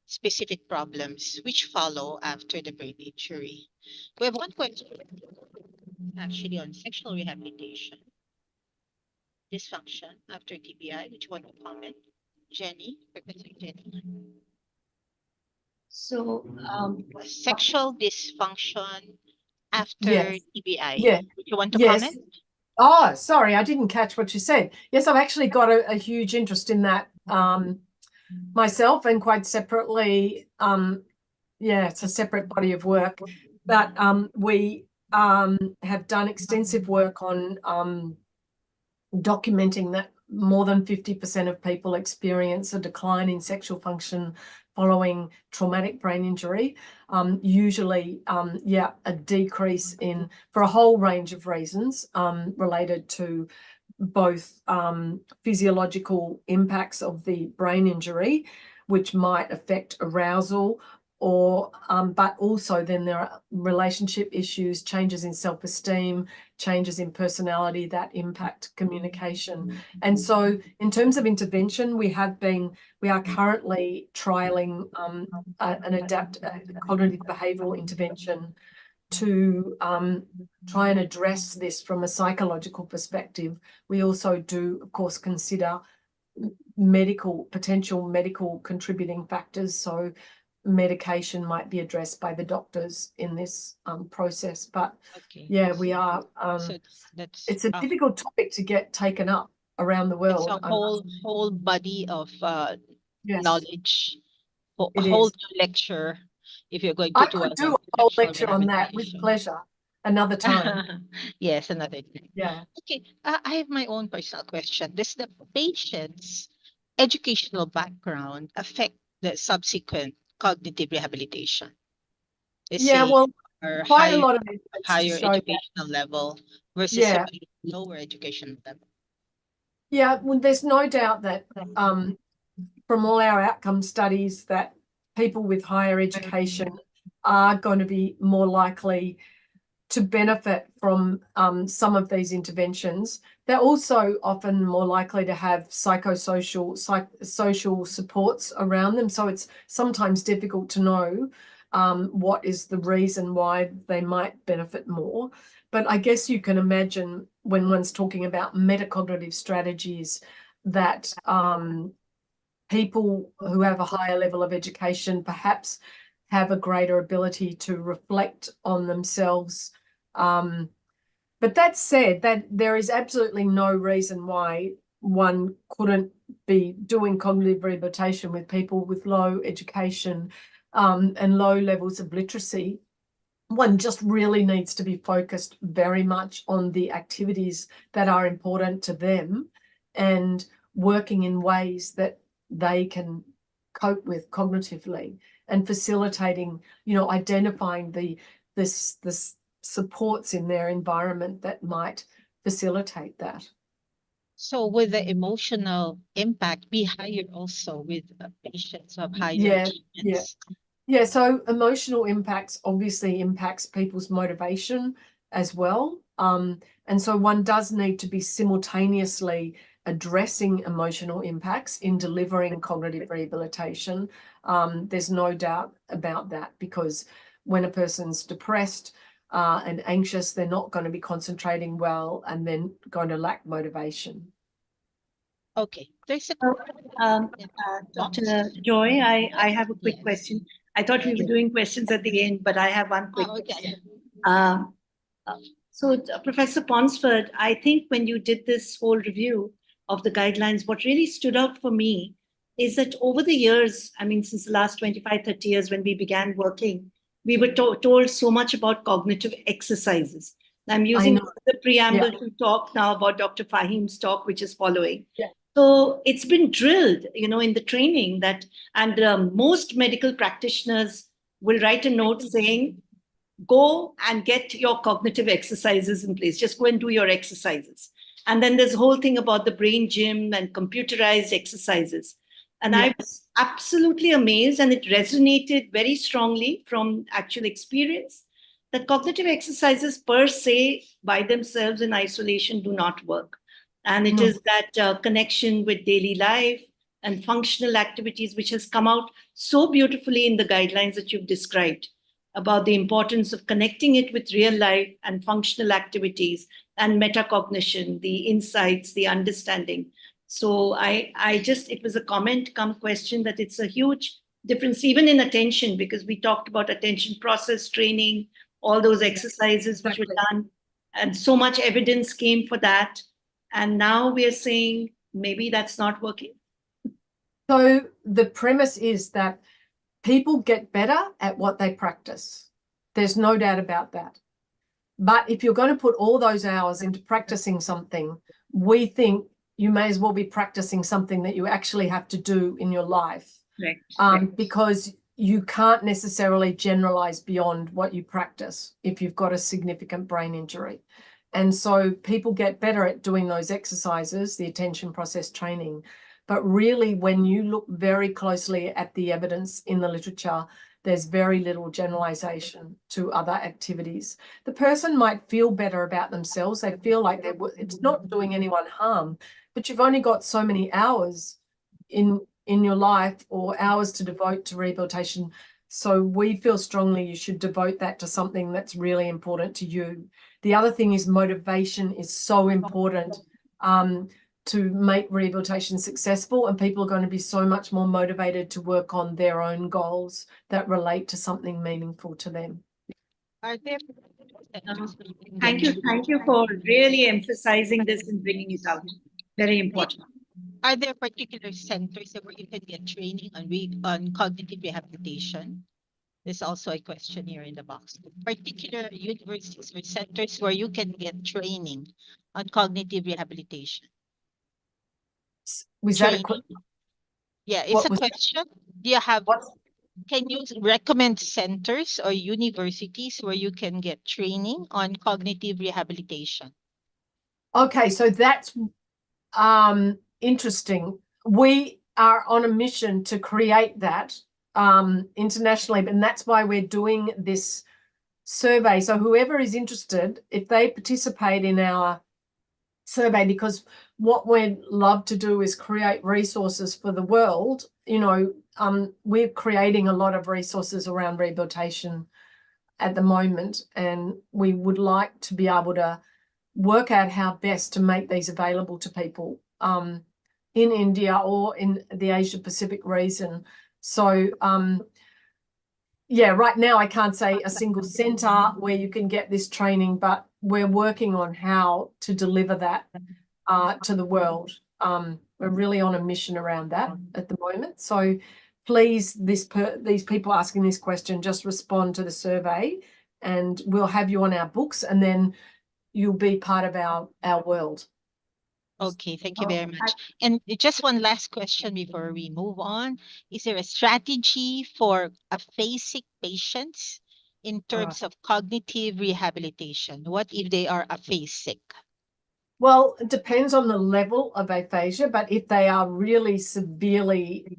specific problems which follow after the brain injury. We have one question actually on sexual rehabilitation, dysfunction after TBI. Which one to comment? Jenny, Professor Jenny. So, Sexual dysfunction after Yes. TBI. Yeah. Would you want to Yes. comment? Oh, sorry, I didn't catch what you said. Yes, I've actually got a huge interest in that myself, and quite separately. Yeah, it's a separate body of work, but we have done extensive work on documenting that more than 50% of people experience a decline in sexual function following traumatic brain injury. Usually, a decrease in, for a whole range of reasons related to both physiological impacts of the brain injury, which might affect arousal, but also then there are relationship issues, changes in self-esteem, changes in personality that impact communication. And so in terms of intervention, we are currently trialing an cognitive behavioral intervention to try and address this from a psychological perspective. We also do, of course, consider potential medical contributing factors. So medication might be addressed by the doctors in this process. But yeah, we are. So that's it's a difficult topic to get taken up around the world. It's a whole body of Yes, knowledge, a it whole is. new lecture. If you're going I to do could a do a whole lecture lecture on that with rehabilitation. pleasure another time. Yes, another time. Yeah. Okay, I have my own personal question. Does the patient's educational background affect the subsequent cognitive rehabilitation? Let's Yeah, say well, our quite a lot of evidence to higher show that. educational level versus Yeah. a lower educational level. Yeah, well, there's no doubt that from all our outcome studies that people with higher education are going to be more likely to benefit from some of these interventions. They're also often more likely to have social supports around them. So it's sometimes difficult to know what is the reason why they might benefit more. But I guess you can imagine when one's talking about metacognitive strategies that people who have a higher level of education perhaps have a greater ability to reflect on themselves. But that said, that there is absolutely no reason why one couldn't be doing cognitive rehabilitation with people with low education and low levels of literacy. One just really needs to be focused very much on the activities that are important to them and working in ways that they can cope with cognitively and facilitating, identifying the supports in their environment that might facilitate that. So would the emotional impact be higher also with patients of higher Yeah. achievements? Yeah, so emotional impacts obviously impacts people's motivation as well. And so one does need to be simultaneously addressing emotional impacts in delivering cognitive rehabilitation. There's no doubt about that, because when a person's depressed and anxious, they're not going to be concentrating well and then going to lack motivation. Okay, there's a Dr. Joy, I have a quick Yes. question. I thought we were doing questions at the end, but I have one quick question. So Professor Ponsford, I think when you did this whole review of the guidelines, what really stood out for me is that over the years, I mean, since the last 25, 30 years when we began working, we were told so much about cognitive exercises. I'm using the preamble to talk now about Dr. Fahim's talk, which is following. Yeah. So it's been drilled, in the training that, and most medical practitioners will write a note saying, go and get your cognitive exercises in place. Just go and do your exercises. And then there's a whole thing about the brain gym and computerized exercises. And I was absolutely amazed, and it resonated very strongly from actual experience, that cognitive exercises per se by themselves in isolation do not work. And it is that connection with daily life and functional activities, which has come out so beautifully in the guidelines that you've described, about the importance of connecting it with real life and functional activities and metacognition, the insights, the understanding. So it was a comment come question that it's a huge difference, even in attention, because we talked about attention process training, all those exercises which were done, and so much evidence came for that. And now we are saying maybe that's not working. So the premise is that people get better at what they practice. There's no doubt about that. But if you're going to put all those hours into practicing something, we think you may as well be practicing something that you actually have to do in your life. Right. Because you can't necessarily generalize beyond what you practice if you've got a significant brain injury. And so people get better at doing those exercises, the attention process training. But really, when you look very closely at the evidence in the literature, there's very little generalization to other activities. The person might feel better about themselves. They feel like it's not doing anyone harm, but you've only got so many hours in your life or hours to devote to rehabilitation. So we feel strongly you should devote that to something that's really important to you. The other thing is motivation is so important to make rehabilitation successful, and people are going to be so much more motivated to work on their own goals that relate to something meaningful to them. Are there Thank you for really emphasizing this and bringing it out. Very important. Are there particular centers where you can get training on cognitive rehabilitation? There's also a question here in the box. Particular universities or centers where you can get training on cognitive rehabilitation. Was that a Training. Yeah, it's What a was- question. Do you have, can you recommend centers or universities where you can get training on cognitive rehabilitation? Okay, so that's interesting. We are on a mission to create that internationally, and that's why we're doing this survey. So whoever is interested, if they participate in our survey, because what we'd love to do is create resources for the world. You know, we're creating a lot of resources around rehabilitation at the moment, and we would like to be able to work out how best to make these available to people in India or in the Asia Pacific region. So yeah, right now I can't say a single center where you can get this training, but we're working on how to deliver that to the world. We're really on a mission around that at the moment. So please, these people asking this question, just respond to the survey and we'll have you on our books, and then you'll be part of our world. Okay, thank you very much. And just one last question before we move on. Is there a strategy for aphasic patients in terms of cognitive rehabilitation? What if they are aphasic? Well, it depends on the level of aphasia, but if they are really severely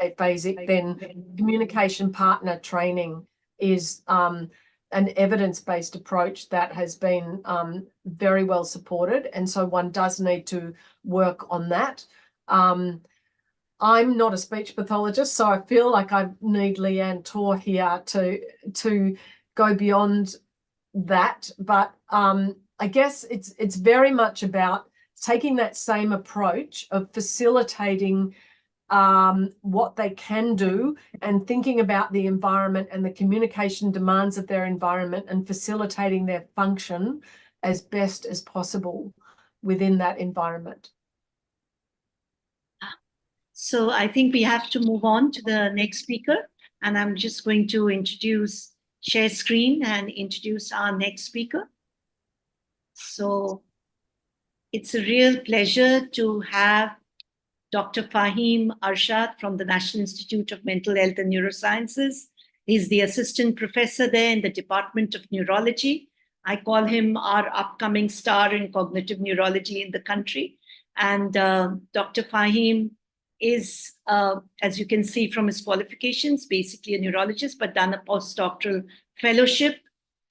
aphasic, then communication partner training is an evidence-based approach that has been very well supported. And so one does need to work on that. I'm not a speech pathologist, so I feel like I need Leanne Tor here to go beyond that. But I guess it's very much about taking that same approach of facilitating what they can do and thinking about the environment and the communication demands of their environment and facilitating their function as best as possible within that environment. So I think we have to move on to the next speaker, and I'm just going to share screen and introduce our next speaker. So it's a real pleasure to have Dr. Fahim Arshad from the National Institute of Mental Health and Neurosciences. He's the assistant professor there in the Department of Neurology. I call him our upcoming star in cognitive neurology in the country. And Dr. Fahim is, as you can see from his qualifications, basically a neurologist, but done a postdoctoral fellowship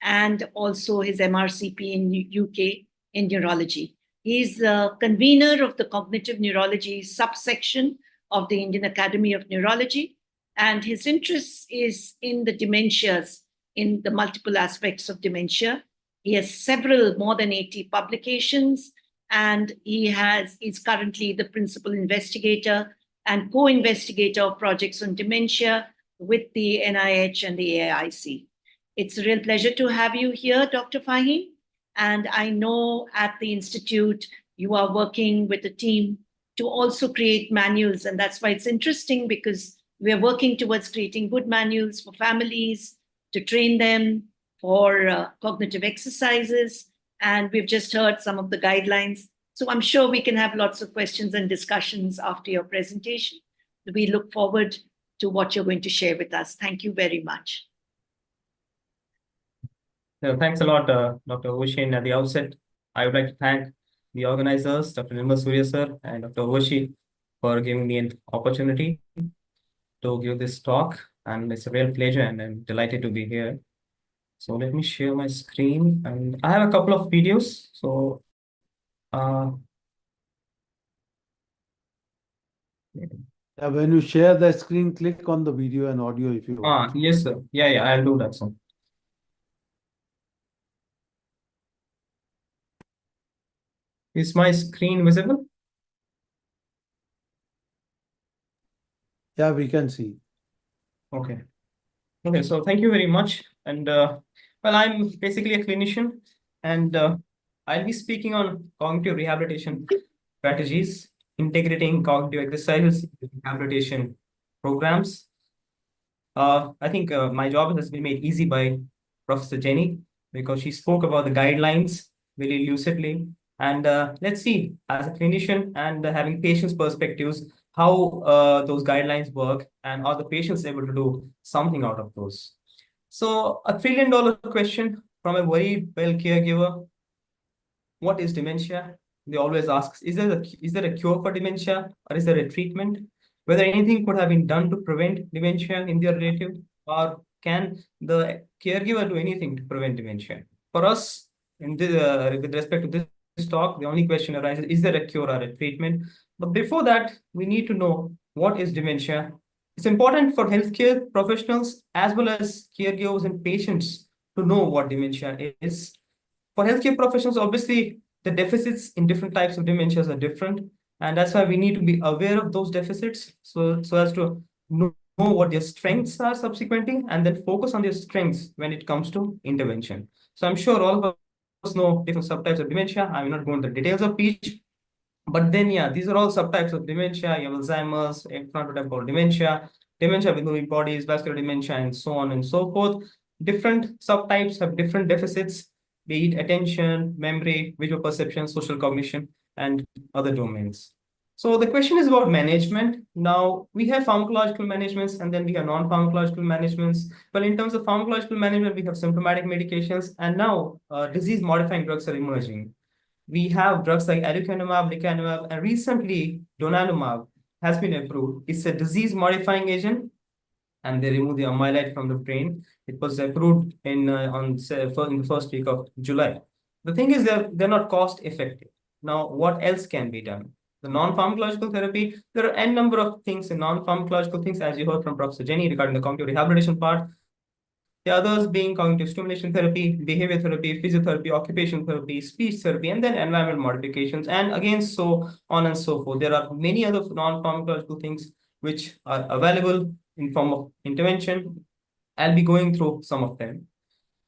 and also his MRCP in UK in neurology. He's the convener of the cognitive neurology subsection of the Indian Academy of Neurology, and his interest is in the dementias, in the multiple aspects of dementia. He has more than 80 publications, and he's currently the principal investigator and co-investigator of projects on dementia with the NIH and the AIC. It's a real pleasure to have you here, Dr. Fahim. And I know at the Institute, you are working with a team to also create manuals. And that's why it's interesting, because we're working towards creating good manuals for families to train them for cognitive exercises. And we've just heard some of the guidelines. So I'm sure we can have lots of questions and discussions after your presentation. We look forward to what you're going to share with us. Thank you very much. Thanks a lot, Dr. Oshin. At the outset, I would like to thank the organizers, Dr. Nirmal Surya sir and Dr. Oshi, for giving me an opportunity to give this talk. and it's a real pleasure, and I'm delighted to be here. So let me share my screen, and I have a couple of videos. So When you share the screen, click on the video and audio if you want. yes, sir. Yeah, I'll do that, sir. Is my screen visible? Yeah, we can see. Okay. Okay, so thank you very much. And well, I'm basically a clinician, and I'll be speaking on cognitive rehabilitation strategies, integrating cognitive exercises, rehabilitation programs. I think my job has been made easy by Professor Jenny because she spoke about the guidelines very lucidly. And let's see, as a clinician and having patients' perspectives, how those guidelines work and are the patients able to do something out of those. So, $1 trillion question from a very well caregiver. What is dementia? They always ask, is there a cure for dementia or is there a treatment? Whether anything could have been done to prevent dementia in their relative, or can the caregiver do anything to prevent dementia? For us, with respect to this talk, the only question arises, is there a cure or a treatment? But before that, we need to know what is dementia. It's important for healthcare professionals as well as caregivers and patients to know what dementia is. For healthcare professionals, obviously, the deficits in different types of dementias are different. And that's why we need to be aware of those deficits so as to know what their strengths are subsequently, and then focus on their strengths when it comes to intervention. So I'm sure all of us know different subtypes of dementia. I will not go into the details of each. But then, yeah, these are all subtypes of dementia. You have Alzheimer's, frontotemporal dementia, dementia with Lewy bodies, vascular dementia, and so on and so forth. Different subtypes have different deficits, be it attention, memory, visual perception, social cognition, and other domains. So the question is about management. Now, we have pharmacological managements and then we have non-pharmacological managements. Well, in terms of pharmacological management, we have symptomatic medications, and now disease-modifying drugs are emerging. We have drugs like aducanumab, lecanemab, and recently donanemab has been approved. It's a disease-modifying agent, and they remove the amyloid from the brain. It was approved in the first week of July. The thing is they're not cost effective. Now, what else can be done? The non-pharmacological therapy, there are n number of things in non-pharmacological things, as you heard from Professor Jenny regarding the cognitive rehabilitation part. The others being cognitive stimulation therapy, behavior therapy, physiotherapy, occupational therapy, speech therapy, and then environment modifications, and again, so on and so forth. There are many other non-pharmacological things which are available in form of intervention. I'll be going through some of them.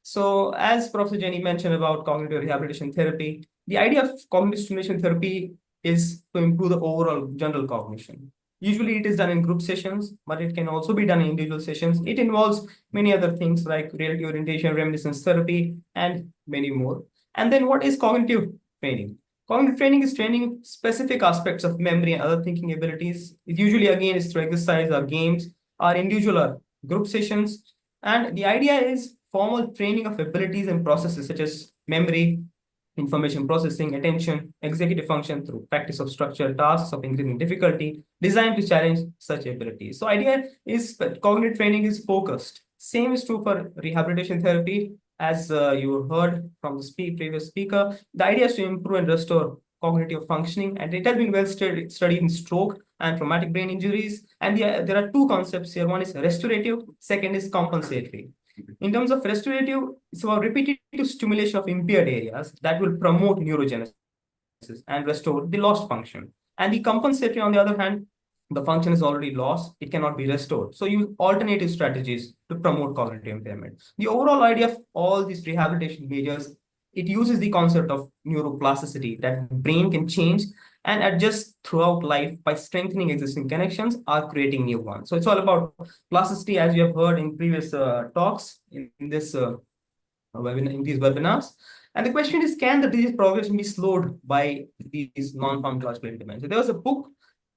So as Professor Jenny mentioned about cognitive rehabilitation therapy, the idea of cognitive stimulation therapy is to improve the overall general cognition. Usually it is done in group sessions, but it can also be done in individual sessions. It involves many other things like reality orientation, reminiscence therapy, and many more. And then what is cognitive training? Cognitive training is training specific aspects of memory and other thinking abilities. It usually, again, is through exercise or games or individual or group sessions. And the idea is formal training of abilities and processes such as memory, information processing, attention, executive function through practice of structured tasks of increasing difficulty, designed to challenge such abilities. So idea is that cognitive training is focused. Same is true for rehabilitation therapy. As you heard from the previous speaker, the idea is to improve and restore cognitive functioning, and it has been well studied in stroke and traumatic brain injuries. And there are two concepts here. One is restorative, second is compensatory. In terms of restorative, it's about repetitive stimulation of impaired areas that will promote neurogenesis and restore the lost function. And the compensatory, on the other hand, the function is already lost, it cannot be restored. So use alternative strategies to promote cognitive impairment. The overall idea of all these rehabilitation measures, it uses the concept of neuroplasticity, that brain can change and adjust throughout life by strengthening existing connections or creating new ones. So it's all about plasticity, as you have heard in previous talks in these webinars. And the question is, can the disease progression be slowed by these non-pharmacological interventions? There was a book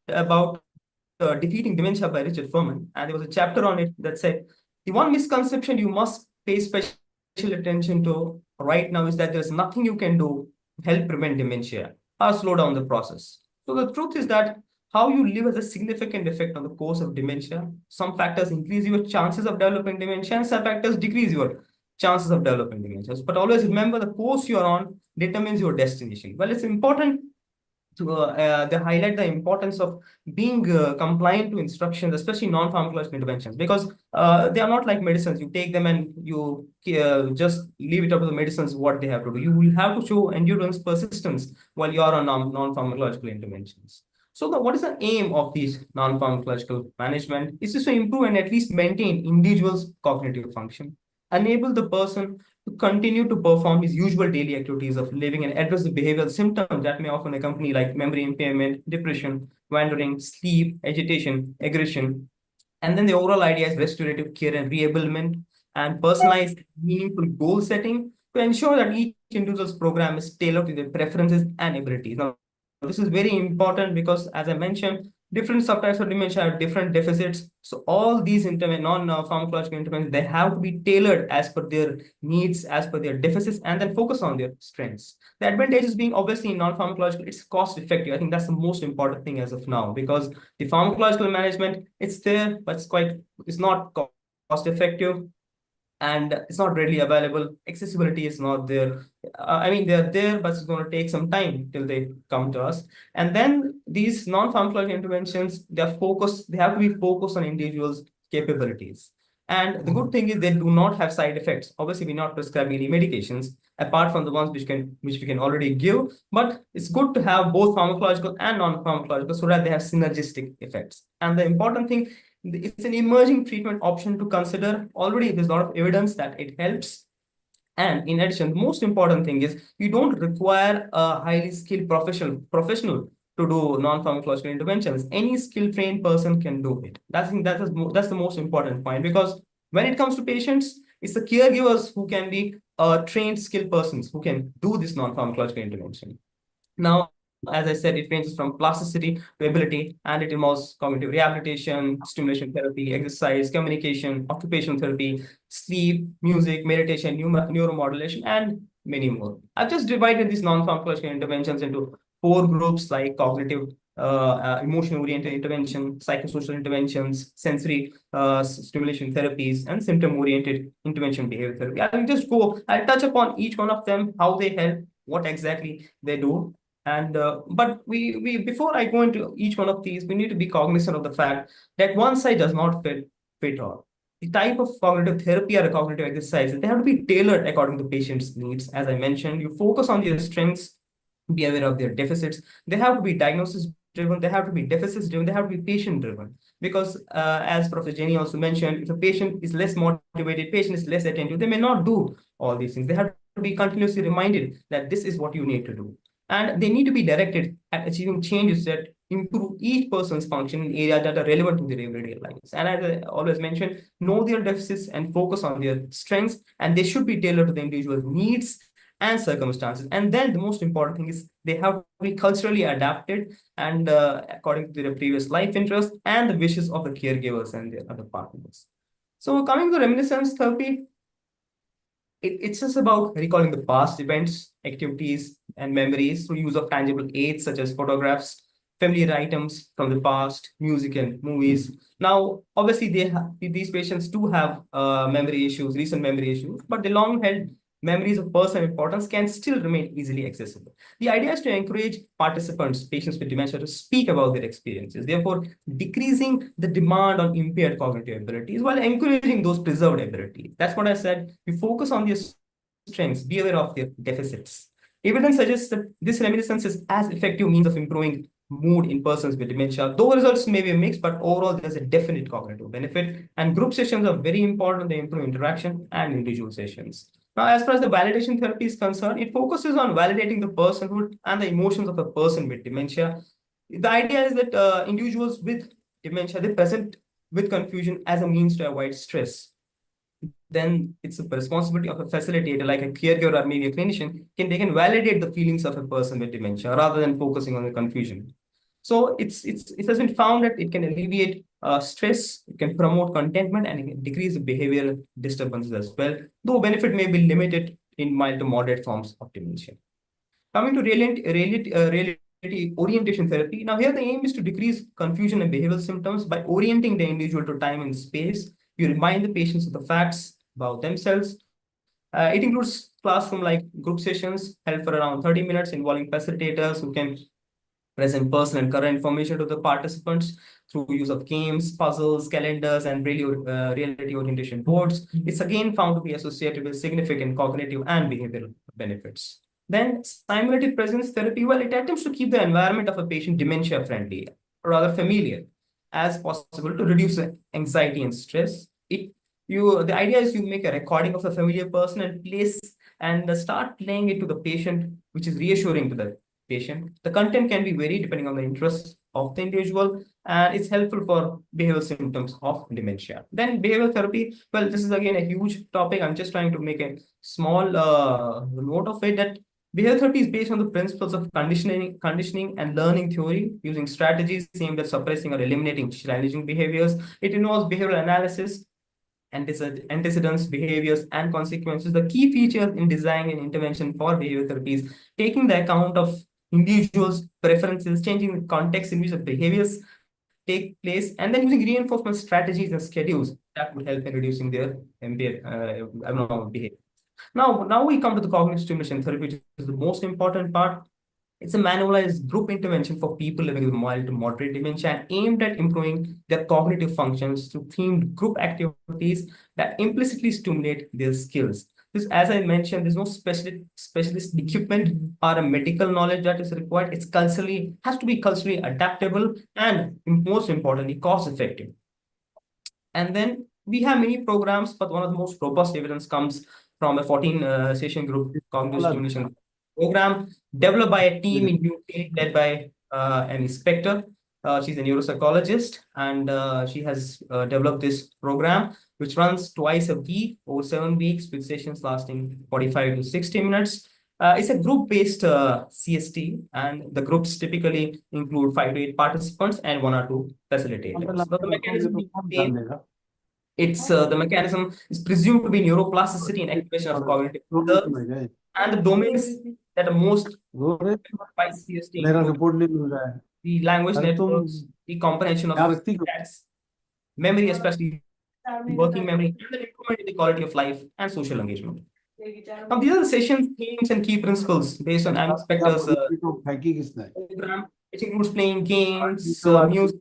about Defeating Dementia by Richard Furman, and there was a chapter on it that said, the one misconception you must pay special attention to right now is that there's nothing you can do to help prevent dementia or slow down the process. So the truth is that how you live has a significant effect on the course of dementia. Some factors increase your chances of developing dementia, and some factors decrease your chances of developing dementia. But always remember, the course you're on determines your destination. Well, it's important to they highlight the importance of being compliant to instructions, especially non-pharmacological interventions, because they are not like medicines. You take them and you just leave it up to the medicines what they have to do. You will have to show endurance, persistence while you are on non-pharmacological interventions. So what is the aim of these non-pharmacological management? Is to improve and at least maintain individuals' cognitive function, enable the person to continue to perform his usual daily activities of living, and address the behavioral symptoms that may often accompany, like memory impairment, depression, wandering, sleep, agitation, aggression. And then the overall idea is restorative care and reablement and personalized, meaningful goal setting to ensure that each individual's program is tailored to their preferences and abilities. Now, this is very important because, as I mentioned, different subtypes of dementia have different deficits. So all these non-pharmacological interventions, they have to be tailored as per their needs, as per their deficits, and then focus on their strengths. The advantages being, obviously, in non-pharmacological, it's cost effective. I think that's the most important thing as of now, because the pharmacological management, it's there, but it's not cost effective, and it's not readily available. Accessibility is not there. I mean, they're there, but it's going to take some time till they come to us. And then these non-pharmacological interventions, they have to be focused on individuals' capabilities. And the good thing is they do not have side effects. Obviously, we're not prescribing any medications apart from the ones which we can already give. But it's good to have both pharmacological and non-pharmacological so that they have synergistic effects. And the important thing, it's an emerging treatment option to consider. Already, there's a lot of evidence that it helps. And in addition, the most important thing is you don't require a highly skilled professional to do non-pharmacological interventions. Any skill-trained person can do it. That's the most important point, because when it comes to patients, it's the caregivers who can be trained, skilled persons who can do this non-pharmacological intervention. Now, as I said, it ranges from plasticity to ability, and it involves cognitive rehabilitation, stimulation therapy, exercise, communication, occupational therapy, sleep, music, meditation, neuromodulation, and many more. I've just divided these non-pharmacological interventions into 4 groups, like cognitive, emotion-oriented intervention, psychosocial interventions, sensory stimulation therapies, and symptom-oriented intervention behavior therapy. I'll touch upon each one of them, how they help, what exactly they do. And but we before I go into each one of these, we need to be cognizant of the fact that one size does not fit all. The type of cognitive therapy or a cognitive exercise, they have to be tailored according to patient's needs. As I mentioned, you focus on their strengths, be aware of their deficits. They have to be diagnosis driven, they have to be deficits driven, they have to be patient driven. Because as Professor Jenny also mentioned, if a patient is less motivated, patient is less attentive, they may not do all these things. They have to be continuously reminded that this is what you need to do. And they need to be directed at achieving changes that improve each person's function in areas that are relevant to their everyday lives. And as I always mention, know their deficits and focus on their strengths, and they should be tailored to the individual's needs and circumstances. And then the most important thing is they have to be culturally adapted and according to their previous life interests and the wishes of the caregivers and their other partners. So coming to reminiscence therapy, it's just about recalling the past events, activities, and memories through use of tangible aids such as photographs, familiar items from the past, music, and movies. Now, obviously, these patients do have memory issues, recent memory issues, but the long-held memories of personal importance can still remain easily accessible. The idea is to encourage participants, patients with dementia, to speak about their experiences, therefore decreasing the demand on impaired cognitive abilities while encouraging those preserved abilities. That's what I said. We focus on their strengths, be aware of their deficits. Evidence suggests that this reminiscence is as effective means of improving mood in persons with dementia. Though results may be mixed, but overall there's a definite cognitive benefit. And group sessions are very important. They improve interaction and individual sessions. Now, as far as the validation therapy is concerned, it focuses on validating the personhood and the emotions of a person with dementia. The idea is that individuals with dementia, they present with confusion as a means to avoid stress. Then it's the responsibility of a facilitator, like a caregiver or maybe a clinician, they can validate the feelings of a person with dementia rather than focusing on the confusion. So it has been found that it can alleviate stress, it can promote contentment, and it can decrease the behavioral disturbances as well, though benefit may be limited in mild to moderate forms of dementia. Coming to relative orientation therapy. Now here the aim is to decrease confusion and behavioral symptoms by orienting the individual to time and space. You remind the patients of the facts about themselves. It includes classroom-like group sessions held for around 30 minutes involving facilitators who can present personal and current information to the participants through use of games, puzzles, calendars, and reality orientation boards. It's again found to be associated with significant cognitive and behavioral benefits. Then simulated presence therapy, well, it attempts to keep the environment of a patient dementia-friendly, or rather familiar, as possible to reduce anxiety and stress. The idea is you make a recording of a familiar person and start playing it to the patient, which is reassuring to the patient. The content can be varied depending on the interests of the individual, and it's helpful for behavioral symptoms of dementia. Then behavioral therapy, well, this is again a huge topic. I'm just trying to make a small note of it, that behavioral therapy is based on the principles of conditioning and learning theory, using strategies aimed at suppressing or eliminating challenging behaviors. It involves behavioral analysis, antecedents, behaviors, and consequences. The key features in design and intervention for behavioral therapies, taking the account of individuals' preferences, changing the context in which the behaviors take place, and then using reinforcement strategies and schedules that would help in reducing their abnormal behavior. Now we come to the cognitive stimulation therapy, which is the most important part. It's a manualized group intervention for people living with mild to moderate dementia and aimed at improving their cognitive functions through themed group activities that implicitly stimulate their skills. This, as I mentioned, there's no specialist equipment or a medical knowledge that is required. It's has to be culturally adaptable and, most importantly, cost effective. And then we have many programs, but one of the most robust evidence comes from a 14-session group cognitive stimulation program developed by a team in UK led by an inspector. She's a neuropsychologist, and she has developed this program, which runs twice a week over 7 weeks with sessions lasting 45 to 60 minutes. It's a group-based CST, and the groups typically include 5 to 8 participants and 1 or 2 facilitators. So the mechanism the mechanism is presumed to be neuroplasticity and activation of cognitive reserves, and the domains that are most by CST include the language networks, the comprehension of text, memory, especially working memory, and the improvement in the quality of life and social engagement. Now, these are the sessions, themes, and key principles based on Amy Spector's program, which includes playing games, music,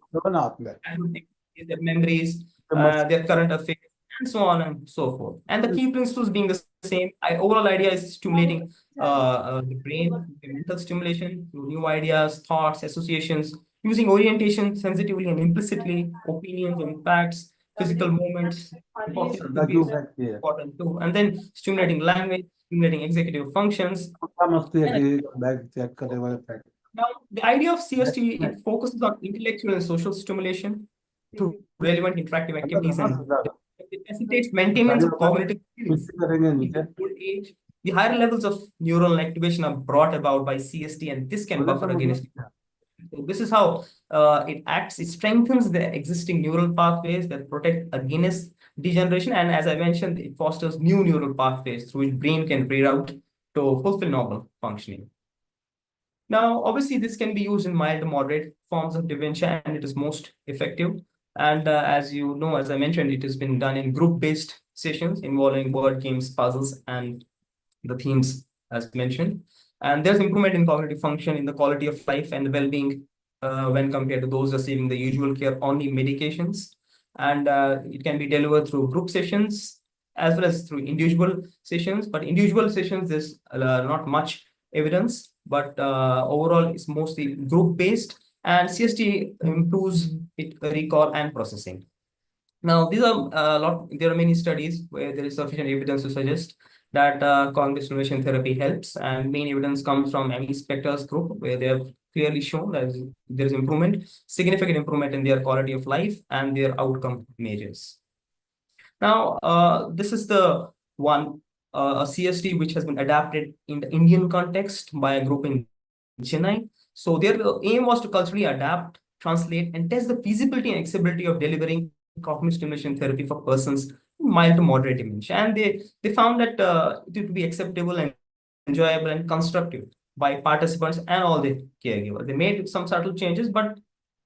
their memories, their current affairs, and so on and so forth. And the key principles being the same. Overall idea is stimulating the brain, the mental stimulation, new ideas, thoughts, associations, using orientation sensitively and implicitly, opinions and facts, physical movements, important too. And then stimulating language, stimulating executive functions. Now, the idea of CST, it focuses on intellectual and social stimulation through relevant interactive activities, and it facilitates maintenance of cognitive skills. In old age, the higher levels of neural activation are brought about by CST, and this can buffer against. So this is how it acts. It strengthens the existing neural pathways that protect against degeneration, and as I mentioned, it fosters new neural pathways through which brain can reroute to fulfill normal functioning. Now, obviously, this can be used in mild to moderate forms of dementia, and it is most effective. And as you know, as I mentioned, it has been done in group-based sessions involving word games, puzzles, and the themes as mentioned. And there's improvement in cognitive function, in the quality of life and the well-being when compared to those receiving the usual care only medications. And it can be delivered through group sessions as well as through individual sessions. But individual sessions, there's not much evidence, but overall it's mostly group-based, and CST improves recall and processing. Now, these are there are many studies where there is sufficient evidence to suggest that cognitive stimulation therapy helps, and main evidence comes from Amy Spector's group, where they have clearly shown that there is significant improvement in their quality of life and their outcome measures. Now, this is the one, a CST which has been adapted in the Indian context by a group in Chennai. So their aim was to culturally adapt, translate, and test the feasibility and accessibility of delivering cognitive stimulation therapy for persons mild to moderate dementia. And they found that it would be acceptable and enjoyable and constructive by participants and all the caregivers. They made some subtle changes, but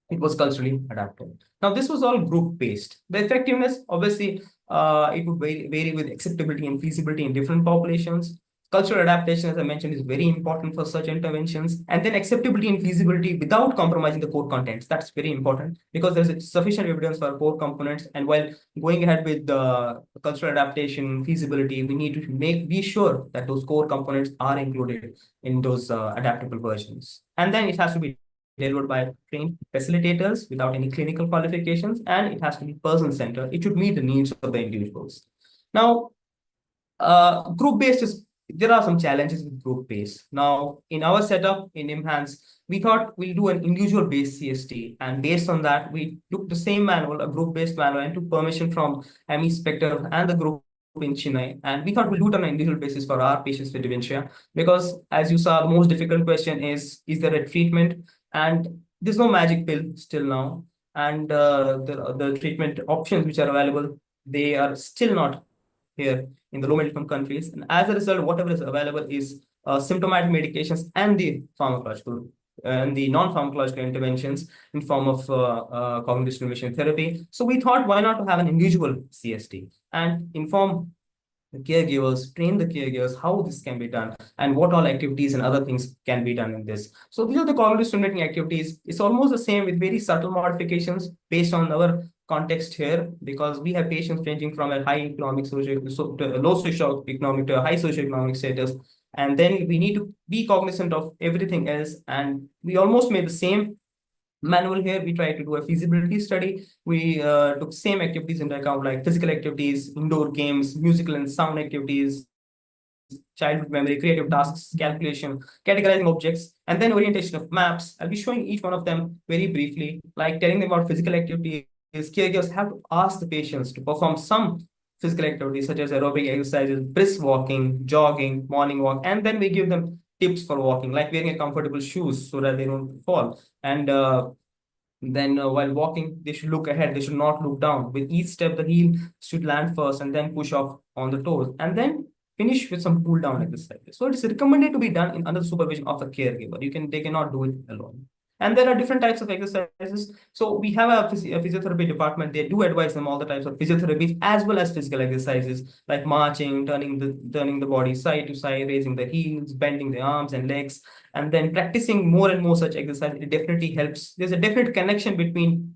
it was culturally adapted. Now, this was all group-based. The effectiveness, obviously, it would vary with acceptability and feasibility in different populations. Cultural adaptation, as I mentioned, is very important for such interventions. And then acceptability and feasibility without compromising the core contents. That's very important because there's sufficient evidence for core components. And while going ahead with the cultural adaptation feasibility, we need to be sure that those core components are included in those adaptable versions. And then it has to be delivered by trained facilitators without any clinical qualifications, and it has to be person-centered. It should meet the needs of the individuals. Now, group-based is, there are some challenges with group-based. Now, in our setup in IMHANS, we thought we'll do an individual-based CST, and based on that, we took the same manual, a group-based manual, and took permission from ME Spectre and the group in Chennai, and we thought we'll do it on an individual basis for our patients with dementia, because as you saw, the most difficult question is there a treatment? And there's no magic pill still now, and the treatment options which are available, they are still not here in the low middle income countries, and as a result, whatever is available is symptomatic medications and the pharmacological and the non-pharmacological interventions in form of cognitive stimulation therapy. So we thought, why not have an individual CST and inform the caregivers, train the caregivers how this can be done and what all activities and other things can be done in this. So these are the cognitive stimulating activities. It's almost the same with very subtle modifications based on our context here, because we have patients ranging from a high economic to a low socioeconomic to a high socioeconomic status. And then we need to be cognizant of everything else. And we almost made the same manual here. We tried to do a feasibility study. We took same activities into account, like physical activities, indoor games, musical and sound activities, childhood memory, creative tasks, calculation, categorizing objects, and then orientation of maps. I'll be showing each one of them very briefly, like telling them about physical activities. Caregivers have to ask the patients to perform some physical activities such as aerobic exercises, brisk walking, jogging, morning walk, and then we give them tips for walking, like wearing a comfortable shoes so that they don't fall. And then while walking, they should look ahead. They should not look down. With each step, the heel should land first and then push off on the toes. And then finish with some cool down exercises. So it's recommended to be done under the supervision of the caregiver. They cannot do it alone. And there are different types of exercises. So we have a physiotherapy department. They do advise them all the types of physiotherapy as well as physical exercises like marching, turning the body side to side, raising the heels, bending the arms and legs, and then practicing more and more such exercises. It definitely helps. There's a definite connection between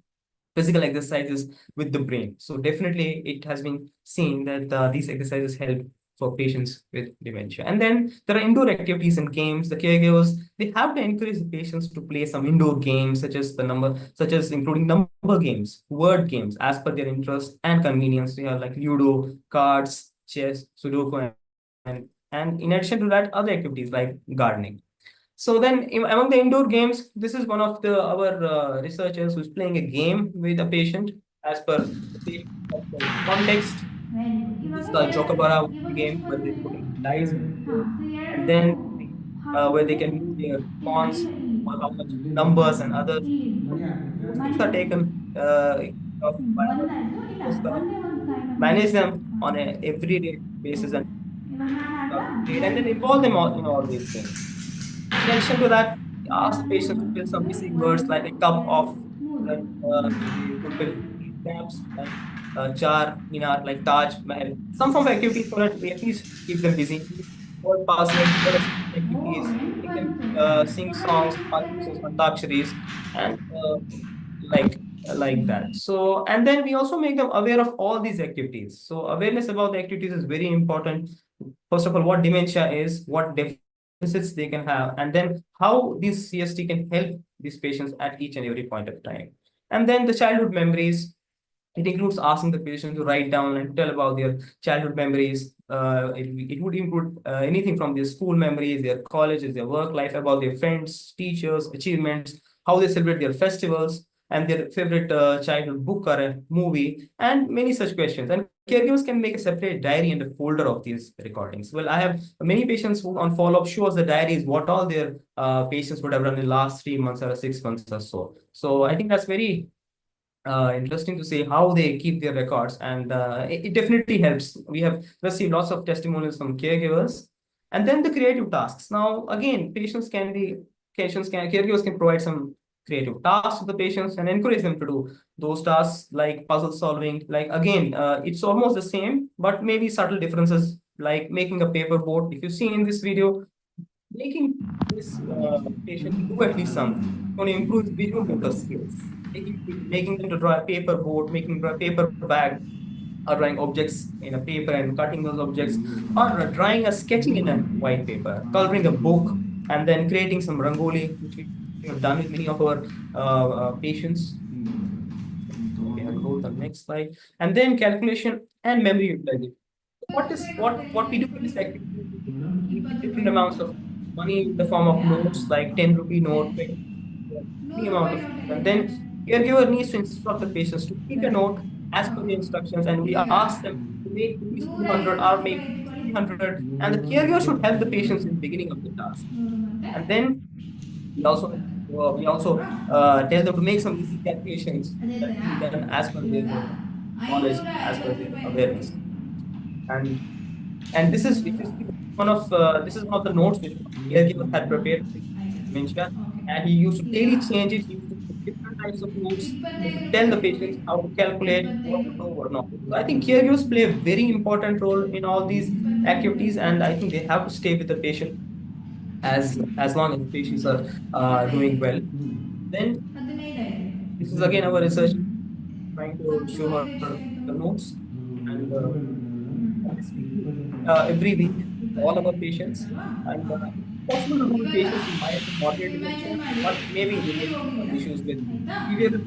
physical exercises with the brain. So definitely it has been seen that these exercises help for patients with dementia. And then there are indoor activities and games. The caregivers, they have to encourage the patients to play some indoor games, such as including number games, word games, as per their interest and convenience. We have like Ludo, cards, chess, Sudoku, and in addition to that, other activities like gardening. So then among the indoor games, this is one of our researchers who's playing a game with a patient as per the patient's context. This is called Chocobara game where they put in dice and then where they can move their pawns or how much numbers and others. Those things are taken by our staff, manage them on a everyday basis and then involve them in all these things. In addition to that, ask the patients to fill some missing words like a cup of, they fulfill stamps like Char Minar, like Taj Mahal. Some form of activity so that we at least keep them busy. Word passwords, activities. They can sing songs, antaksharis, and like that. So, and then we also make them aware of all these activities. So awareness about the activities is very important. First of all, what dementia is, what deficits they can have, and then how this CST can help these patients at each and every point of time. And then the childhood memories, it includes asking the patient to write down and tell about their childhood memories. It would include anything from their school memories, their colleges, their work life, about their friends, teachers, achievements, how they celebrate their festivals, and their favorite childhood book or a movie, and many such questions. And caregivers can make a separate diary and a folder of these recordings. Well, I have many patients who on follow-up show us the diaries, what all their patients would have done in the last 3 months or 6 months or so. So I think that's very interesting to see how they keep their records, and it definitely helps. We have received lots of testimonials from caregivers, And then the creative tasks. Now, again, caregivers can provide some creative tasks to the patients and encourage them to do those tasks like puzzle solving. Like, again, it's almost the same, but maybe subtle differences, like making a paper boat. If you've seen in this video, making this patient do at least something, going to improve his visual motor skills, making them to draw a paper boat, making them draw a paper bag, or drawing objects in a paper and cutting those objects, or drawing a sketching in a white paper, coloring a book, and then creating some rangoli, which we have done with many of our patients. Okay, I'll go to the next slide. And then calculation and memory utilization. What we do in this activity, we give different amounts of money in the form of notes, like 10 rupee note, 20, any amount of, and then caregiver needs to instruct the patients to take a note as per the instructions, and we ask them to make rupees 200 or make 300, and the caregiver should help the patients in the beginning of the task. And then we also tell them to make some easy calculations that can be done as per their knowledge, as per their awareness. And this is one of the notes which caregiver had prepared for dementia, and he used to daily change it. He used to put different types of notes to tell the patients how to calculate, what to do, what not. So I think caregivers play a very important role in all these activities, and I think they have to stay with the patient as long as the patients are doing well. Then this is again our research trying to show her the notes, and every week all our patients, and possible to do patients who might have moderate dementia, but maybe they may have issues with severe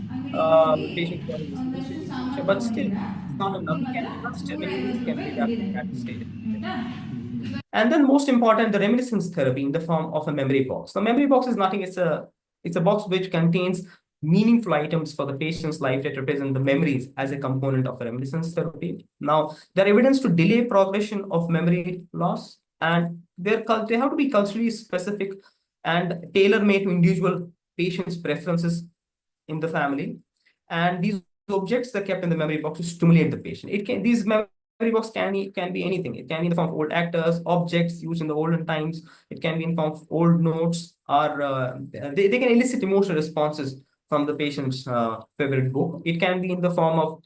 patients who are in severe stage of dementia, but still it's not enough. We can trust many things can be done at this stage. And then most important, the reminiscence therapy in the form of a memory box. The memory box is nothing, it's a box which contains meaningful items for the patient's life that represent the memories as a component of the reminiscence therapy. Now, there are evidence to delay progression of memory loss, and they have to be culturally specific and tailor-made to individual patients' preferences in the family. And these objects are kept in the memory box to stimulate the patient. These memory box can be anything. It can be in the form of old actors, objects used in the olden times. It can be in form of old notes, or they can elicit emotional responses from the patient's favorite book. It can be in the form of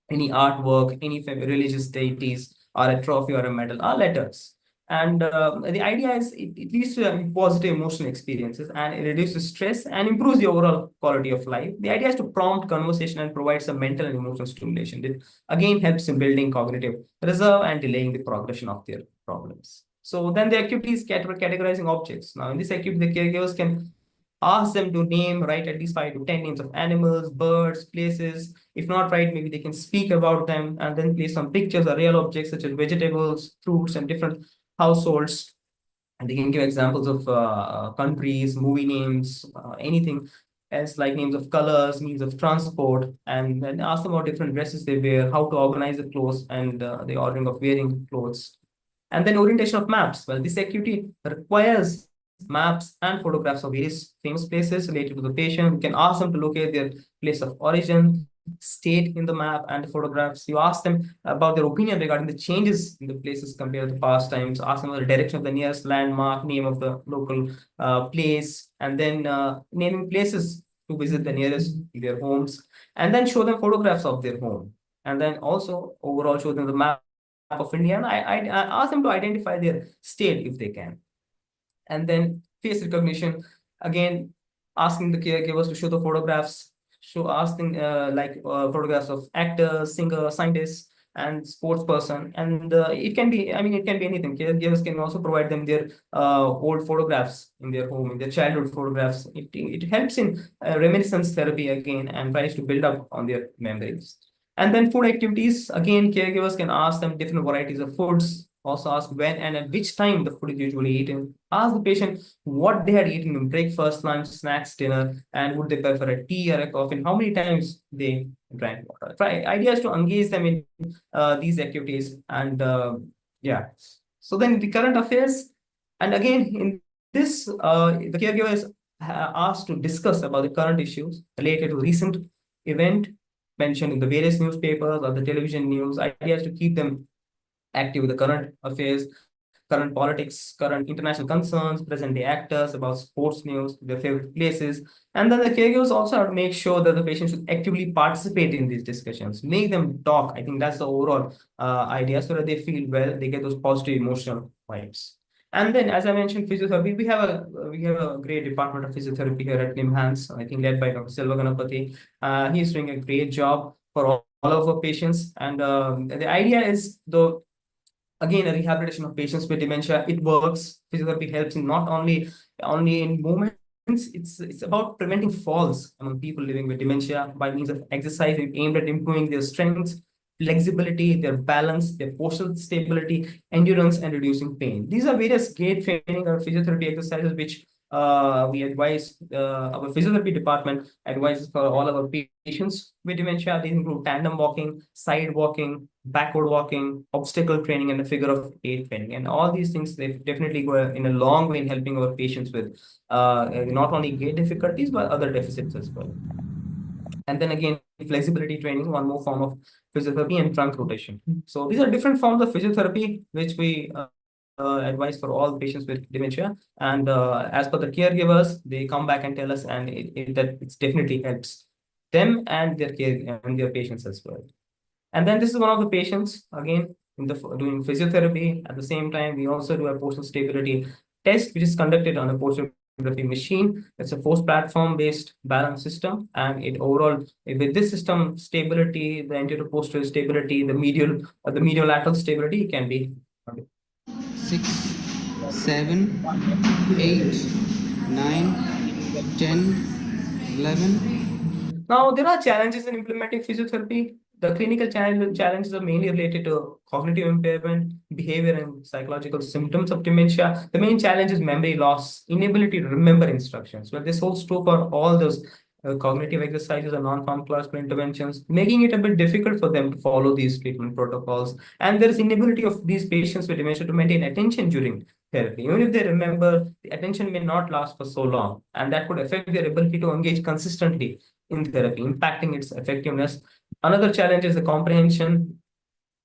any artwork, any religious deities, or a trophy or a medal, or letters. And the idea is it leads to positive emotional experiences, and it reduces stress and improves the overall quality of life. The idea is to prompt conversation and provide some mental and emotional stimulation. It again helps in building cognitive reserve and delaying the progression of their problems. So then the activity is categorizing objects. Now in this activity, the caregivers can ask them to write at least 5 to 10 names of animals, birds, places. If not right, maybe they can speak about them, and then place some pictures or real objects such as vegetables, fruits, and different households. And they can give examples of countries, movie names, anything else, like names of colors, means of transport, and then ask them about different dresses they wear, how to organize the clothes, and the ordering of wearing clothes. And then orientation of maps. Well, this activity requires maps and photographs of various famous places related to the patient. You can ask them to locate their place of origin, state in the map, and the photographs. You ask them about their opinion regarding the changes in the places compared to past times. Ask them about the direction of the nearest landmark, name of the local place, and then naming places to visit the nearest their homes, and then show them photographs of their home, and then also overall show them the map of India. And I ask them to identify their state if they can. And then face recognition, again, asking the caregivers to show the photographs, asking photographs of actors, singers, scientists, and sports person. And it can be anything. Caregivers can also provide them their old photographs in their home, in their childhood photographs. It helps in reminiscence therapy again, and tries to build up on their memories. And then food activities, again, caregivers can ask them different varieties of foods. Also ask when and at which time the food is usually eaten. Ask the patient what they had eaten in breakfast, lunch, snacks, dinner, and would they prefer a tea or a coffee, and how many times they drank water. Idea is to engage them in these activities. And yeah. So then the current affairs, and again in this, the caregiver is asked to discuss about the current issues related to recent event mentioned in the various newspapers or the television news. Idea is to keep them active with the current affairs, current politics, current international concerns, present-day actors, about sports news, their favorite places. And then the caregivers also have to make sure that the patient should actively participate in these discussions, make them talk. I think that's the overall idea, so that they feel well, they get those positive emotional vibes. And then, as I mentioned, physiotherapy, we have a great department of physiotherapy here at NIMHANS, I think led by Dr. Silva Ganapati. He's doing a great job for all of our patients. And the idea is, though, again, a rehabilitation of patients with dementia. It works. Physiotherapy helps in not only in movements. It's about preventing falls among people living with dementia by means of exercise aimed at improving their strength, flexibility, their balance, their postural stability, endurance, and reducing pain. These are various gait training or physiotherapy exercises which we advise, our physiotherapy department advises for all our patients with dementia. These include tandem walking, side walking, backward walking, obstacle training, and the figure of eight training. And all these things, they definitely go in a long way in helping our patients with not only gait difficulties, but other deficits as well. And then again, flexibility training, one more form of physiotherapy, and trunk rotation. So these are different forms of physiotherapy which we advice for all patients with dementia. And as per the caregivers, they come back and tell us, and it definitely helps them and their patients as well. And then this is one of the patients, again, doing physiotherapy. At the same time, we also do a postural stability test, which is conducted on a postural stability machine. It's a force platform based balance system, and it overall, with this system stability, the anterior posterior stability, the medial lateral stability can be 6, 7, 8, 9, 10, 11. Now, there are challenges in implementing physiotherapy. The clinical challenges are mainly related to cognitive impairment, behavior, and psychological symptoms of dementia. The main challenge is memory loss, inability to remember instructions. Well, this holds true for all those cognitive exercises and non-pharmacological interventions, making it a bit difficult for them to follow these treatment protocols. And there is inability of these patients with dementia to maintain attention during therapy. Even if they remember, the attention may not last for so long, and that could affect their ability to engage consistently in therapy, impacting its effectiveness. Another challenge is the comprehension.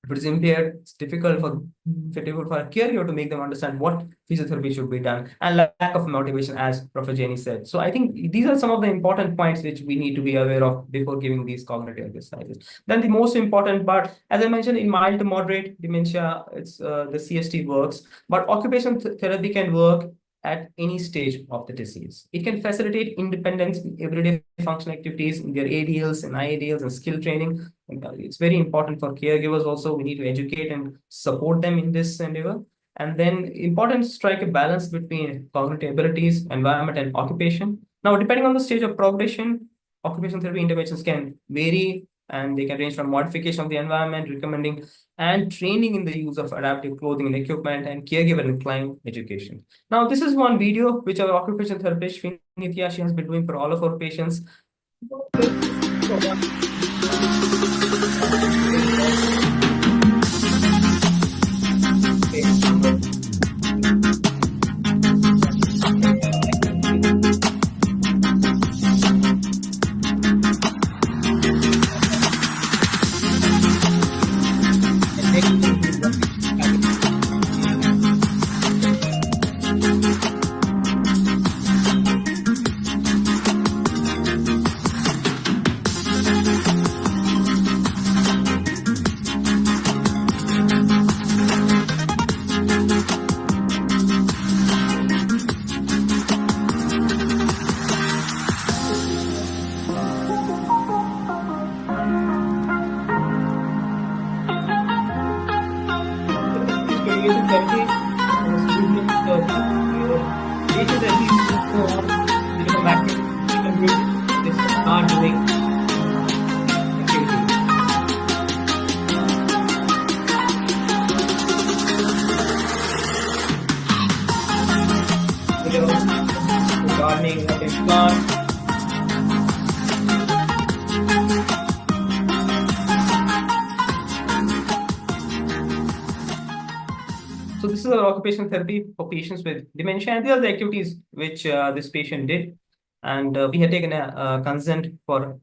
If it is impaired, it's difficult for a caregiver to make them understand what physiotherapy should be done, and lack of motivation, as Professor Jenny said. So I think these are some of the important points which we need to be aware of before giving these cognitive exercises. Then the most important part, as I mentioned, in mild to moderate dementia, it's the CST works, but occupational therapy can work at any stage of the disease. It can facilitate independence in everyday functional activities in their ADLs and IADLs and skill training. It's very important for caregivers also. We need to educate and support them in this endeavor. And then important to strike a balance between cognitive abilities, environment, and occupation. Now, depending on the stage of progression, occupational therapy interventions can vary, and they can range from modification of the environment, recommending and training in the use of adaptive clothing and equipment, and caregiver inclined education. Now, this is one video which our occupational therapist, Nitya, she has been doing for all of our patients. So this is our occupational therapy for patients with dementia, and these are the activities which this patient did. And we had taken a consent for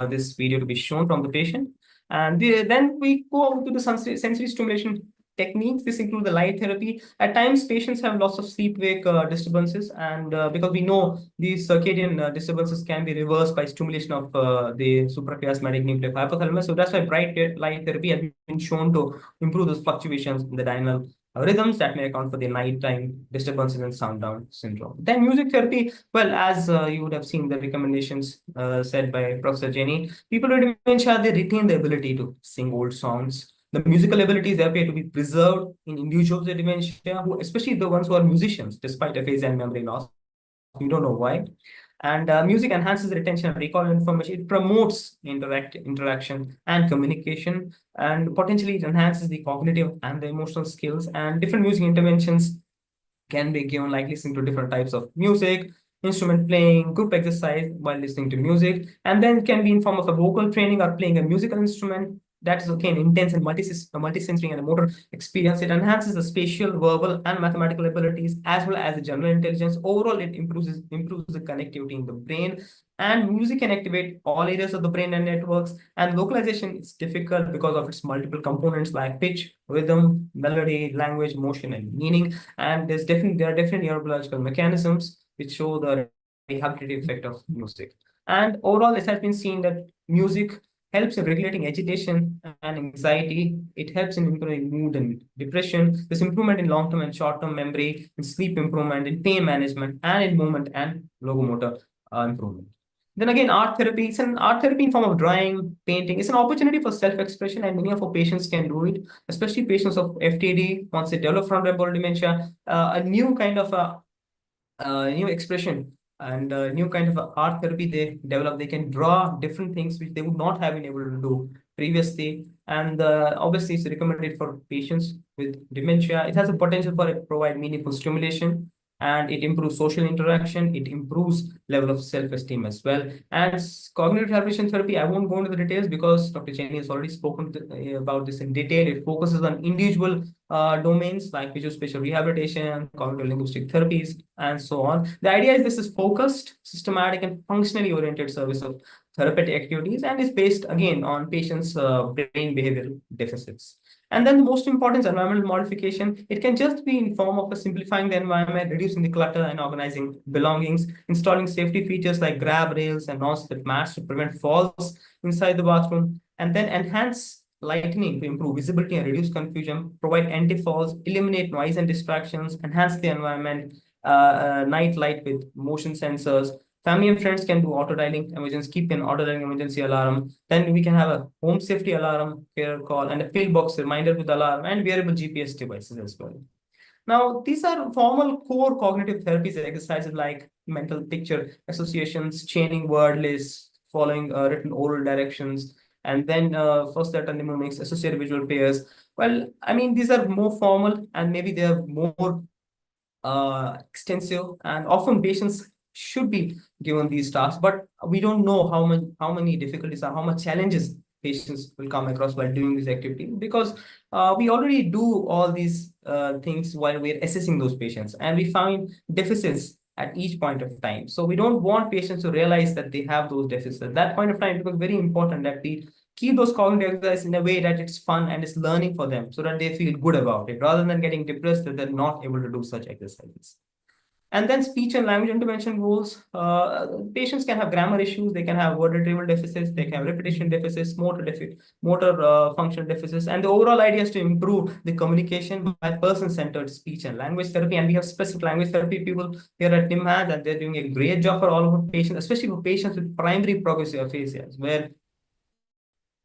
this video to be shown from the patient. And then we go on to the sensory stimulation techniques. This includes the light therapy. At times, patients have lots of sleep-wake disturbances, and because we know these circadian disturbances can be reversed by stimulation of the suprachiasmatic nuclear hypothalamus. So that's why bright light therapy has been shown to improve those fluctuations in the diurnal rhythms that may account for the nighttime disturbances and sound down syndrome. Then music therapy, well, as you would have seen the recommendations said by Professor Jenny, people with dementia, they retain the ability to sing old songs. The musical abilities appear to be preserved in individuals with dementia, especially the ones who are musicians, despite aphasia and memory loss. We don't know why. And music enhances retention and recall information. It promotes interaction and communication, and potentially it enhances the cognitive and the emotional skills. And different music interventions can be given like listening to different types of music, instrument playing, group exercise while listening to music, and then it can be in form of a vocal training or playing a musical instrument. That is again intense and multisensory and motor experience. It enhances the spatial, verbal, and mathematical abilities as well as the general intelligence. Overall, it improves the connectivity in the brain. And music can activate all areas of the brain and networks. And localization is difficult because of its multiple components like pitch, rhythm, melody, language, motion, and meaning. And there are definitely neurological mechanisms which show the rehabilitative effect of music. And overall, it has been seen that music helps in regulating agitation and anxiety. It helps in improving mood and depression. There's improvement in long-term and short-term memory, in sleep improvement, in pain management, and in movement and locomotor improvement. Then again, art therapy. It's an art therapy in form of drawing, painting. It's an opportunity for self-expression, and many of our patients can do it, especially patients of FTD, once they develop frontotemporal dementia, a new kind of new expression and new kind of art therapy they develop. They can draw different things which they would not have been able to do previously. And obviously, it's recommended for patients with dementia. It has a potential for it provide meaningful stimulation, and it improves social interaction. It improves level of self-esteem as well. And cognitive rehabilitation therapy, I won't go into the details because Dr. Cheney has already spoken about this in detail. It focuses on individual domains like visual-spatial rehabilitation, cognitive linguistic therapies, and so on. The idea is this is focused, systematic, and functionally oriented service of therapeutic activities, and is based again on patients' brain behavioral deficits. And then the most important is environmental modification. It can just be in form of simplifying the environment, reducing the clutter and organizing belongings, installing safety features like grab rails and non-slip mats to prevent falls inside the bathroom, and then enhance lighting to improve visibility and reduce confusion, provide anti-falls, eliminate noise and distractions, enhance the environment, night light with motion sensors. Family and friends can do auto dialing emergency, keep an auto dialing emergency alarm. Then we can have a home safety alarm, care call, and a pillbox reminder with alarm, and wearable GPS devices as well. Now, these are formal core cognitive therapies exercises like mental picture associations, chaining word lists, following written oral directions, and then first letter mnemonics, associated visual pairs. Well, I mean, these are more formal and maybe they are more extensive, and often patients should be given these tasks, but we don't know how many difficulties or how much challenges patients will come across while doing this activity, because we already do all these things while we're assessing those patients, and we find deficits at each point of time. So we don't want patients to realize that they have those deficits at that point of time. It becomes very important that we keep those cognitive exercises in a way that it's fun and it's learning for them, so that they feel good about it, rather than getting depressed that they're not able to do such exercises. And then speech and language intervention rules. Patients can have grammar issues, they can have word retrieval deficits, they can have repetition deficits, motor function deficits. And the overall idea is to improve the communication by person-centered speech and language therapy. And we have specific language therapy people here at NIMHAD, and they're doing a great job for all of our patients, especially for patients with primary progressive aphasias, where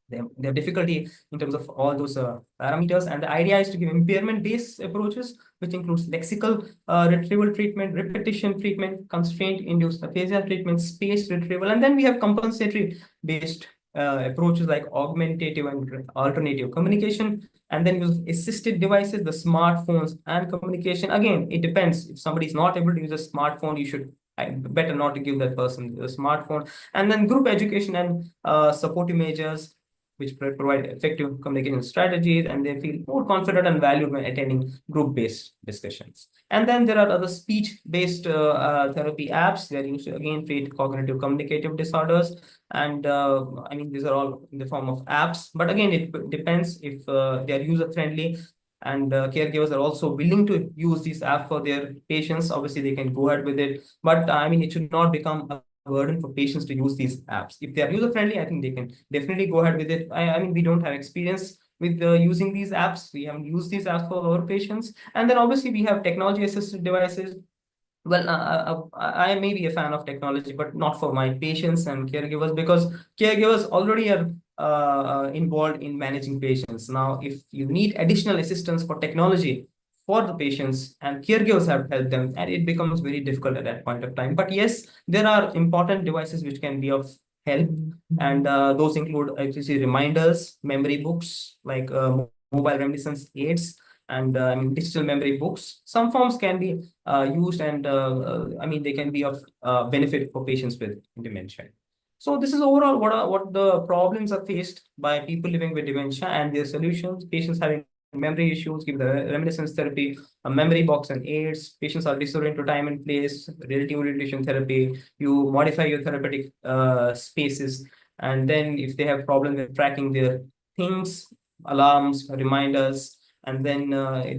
they have difficulty in terms of all those parameters. And the idea is to give impairment-based approaches, which includes lexical retrieval treatment, repetition treatment, constraint-induced aphasia treatment, space retrieval, and then we have compensatory-based approaches like augmentative and alternative communication, and then use assisted devices, the smartphones, and communication. Again, it depends. If somebody is not able to use a smartphone, you should better not to give that person a smartphone. And then group education and supportive measures, which provide effective communication strategies, and they feel more confident and valued when attending group-based discussions. And then there are other speech-based therapy apps that are used to again treat cognitive communicative disorders. And I mean, these are all in the form of apps, but again, it depends if they are user-friendly. and caregivers are also willing to use this app for their patients. Obviously, they can go ahead with it, but I mean, it should not become a burden for patients to use these apps. If they are user friendly, I think they can definitely go ahead with it. I mean, we don't have experience with using these apps. We haven't used these apps for our patients. And then obviously we have technology assisted devices. Well, I may be a fan of technology, but not for my patients and caregivers, because caregivers already are involved in managing patients. Now, if you need additional assistance for technology for the patients, and caregivers have helped them, and it becomes very difficult at that point of time. But yes, there are important devices which can be of help, and those include actually reminders, memory books, like mobile reminiscence aids, and I mean, digital memory books. Some forms can be used, and I mean, they can be of benefit for patients with dementia. So this is overall what the problems are faced by people living with dementia and their solutions. Patients having memory issues, give the reminiscence therapy, a memory box and aids. Patients are disoriented to time and place, relative orientation therapy. You modify your therapeutic spaces, and then if they have problems with tracking their things, alarms, reminders, and then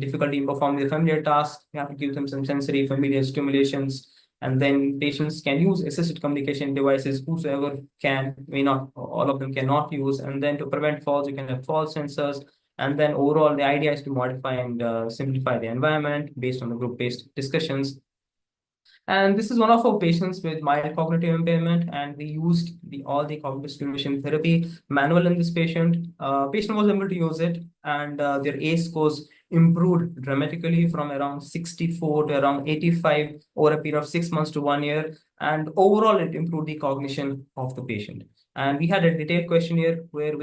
difficulty in performing the familiar tasks, you have to give them some sensory familiar stimulations. And then patients can use assisted communication devices, whosoever can, may not, all of them cannot use. And then to prevent falls, you can have fall sensors. And then overall, the idea is to modify and simplify the environment based on the group-based discussions. And this is one of our patients with mild cognitive impairment, and we used all the cognitive stimulation therapy manual in this patient. Patient was able to use it, and their ACE scores improved dramatically from around 64 to around 85 over a period of 6 months to 1 year. And overall, it improved the cognition of the patient. And we had a detailed questionnaire where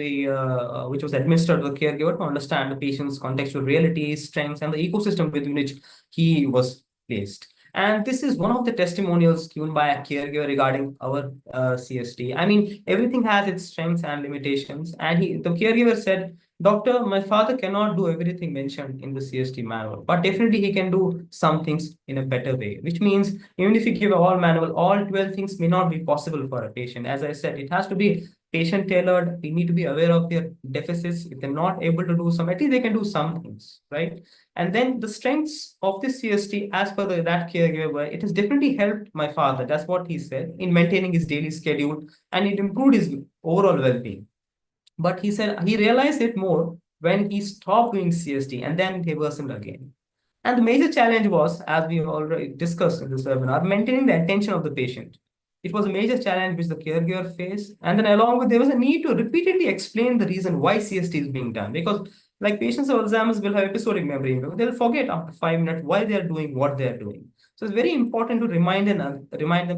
which was administered to the caregiver to understand the patient's contextual realities, strengths, and the ecosystem within which he was placed. And this is one of the testimonials given by a caregiver regarding our CST. I mean, everything has its strengths and limitations. And the caregiver said, "Doctor, my father cannot do everything mentioned in the CST manual, but definitely he can do some things in a better way," which means even if you give a all manual, all 12 things may not be possible for a patient. As I said, it has to be patient tailored. We need to be aware of their deficits. If they're not able to do some, at least they can do some things, right? And then the strengths of this CST, as per that caregiver, it has definitely helped my father. That's what he said, in maintaining his daily schedule, and it improved his overall well-being. But he said he realized it more when he stopped doing CST, and then he worsened again. And the major challenge was, as we already discussed in this webinar, maintaining the attention of the patient. It was a major challenge which the caregiver faced. And then along with, there was a need to repeatedly explain the reason why CST is being done. Because like patients with Alzheimer's will have episodic memory. They'll forget after 5 minutes why they're doing what they're doing. So it's very important to remind them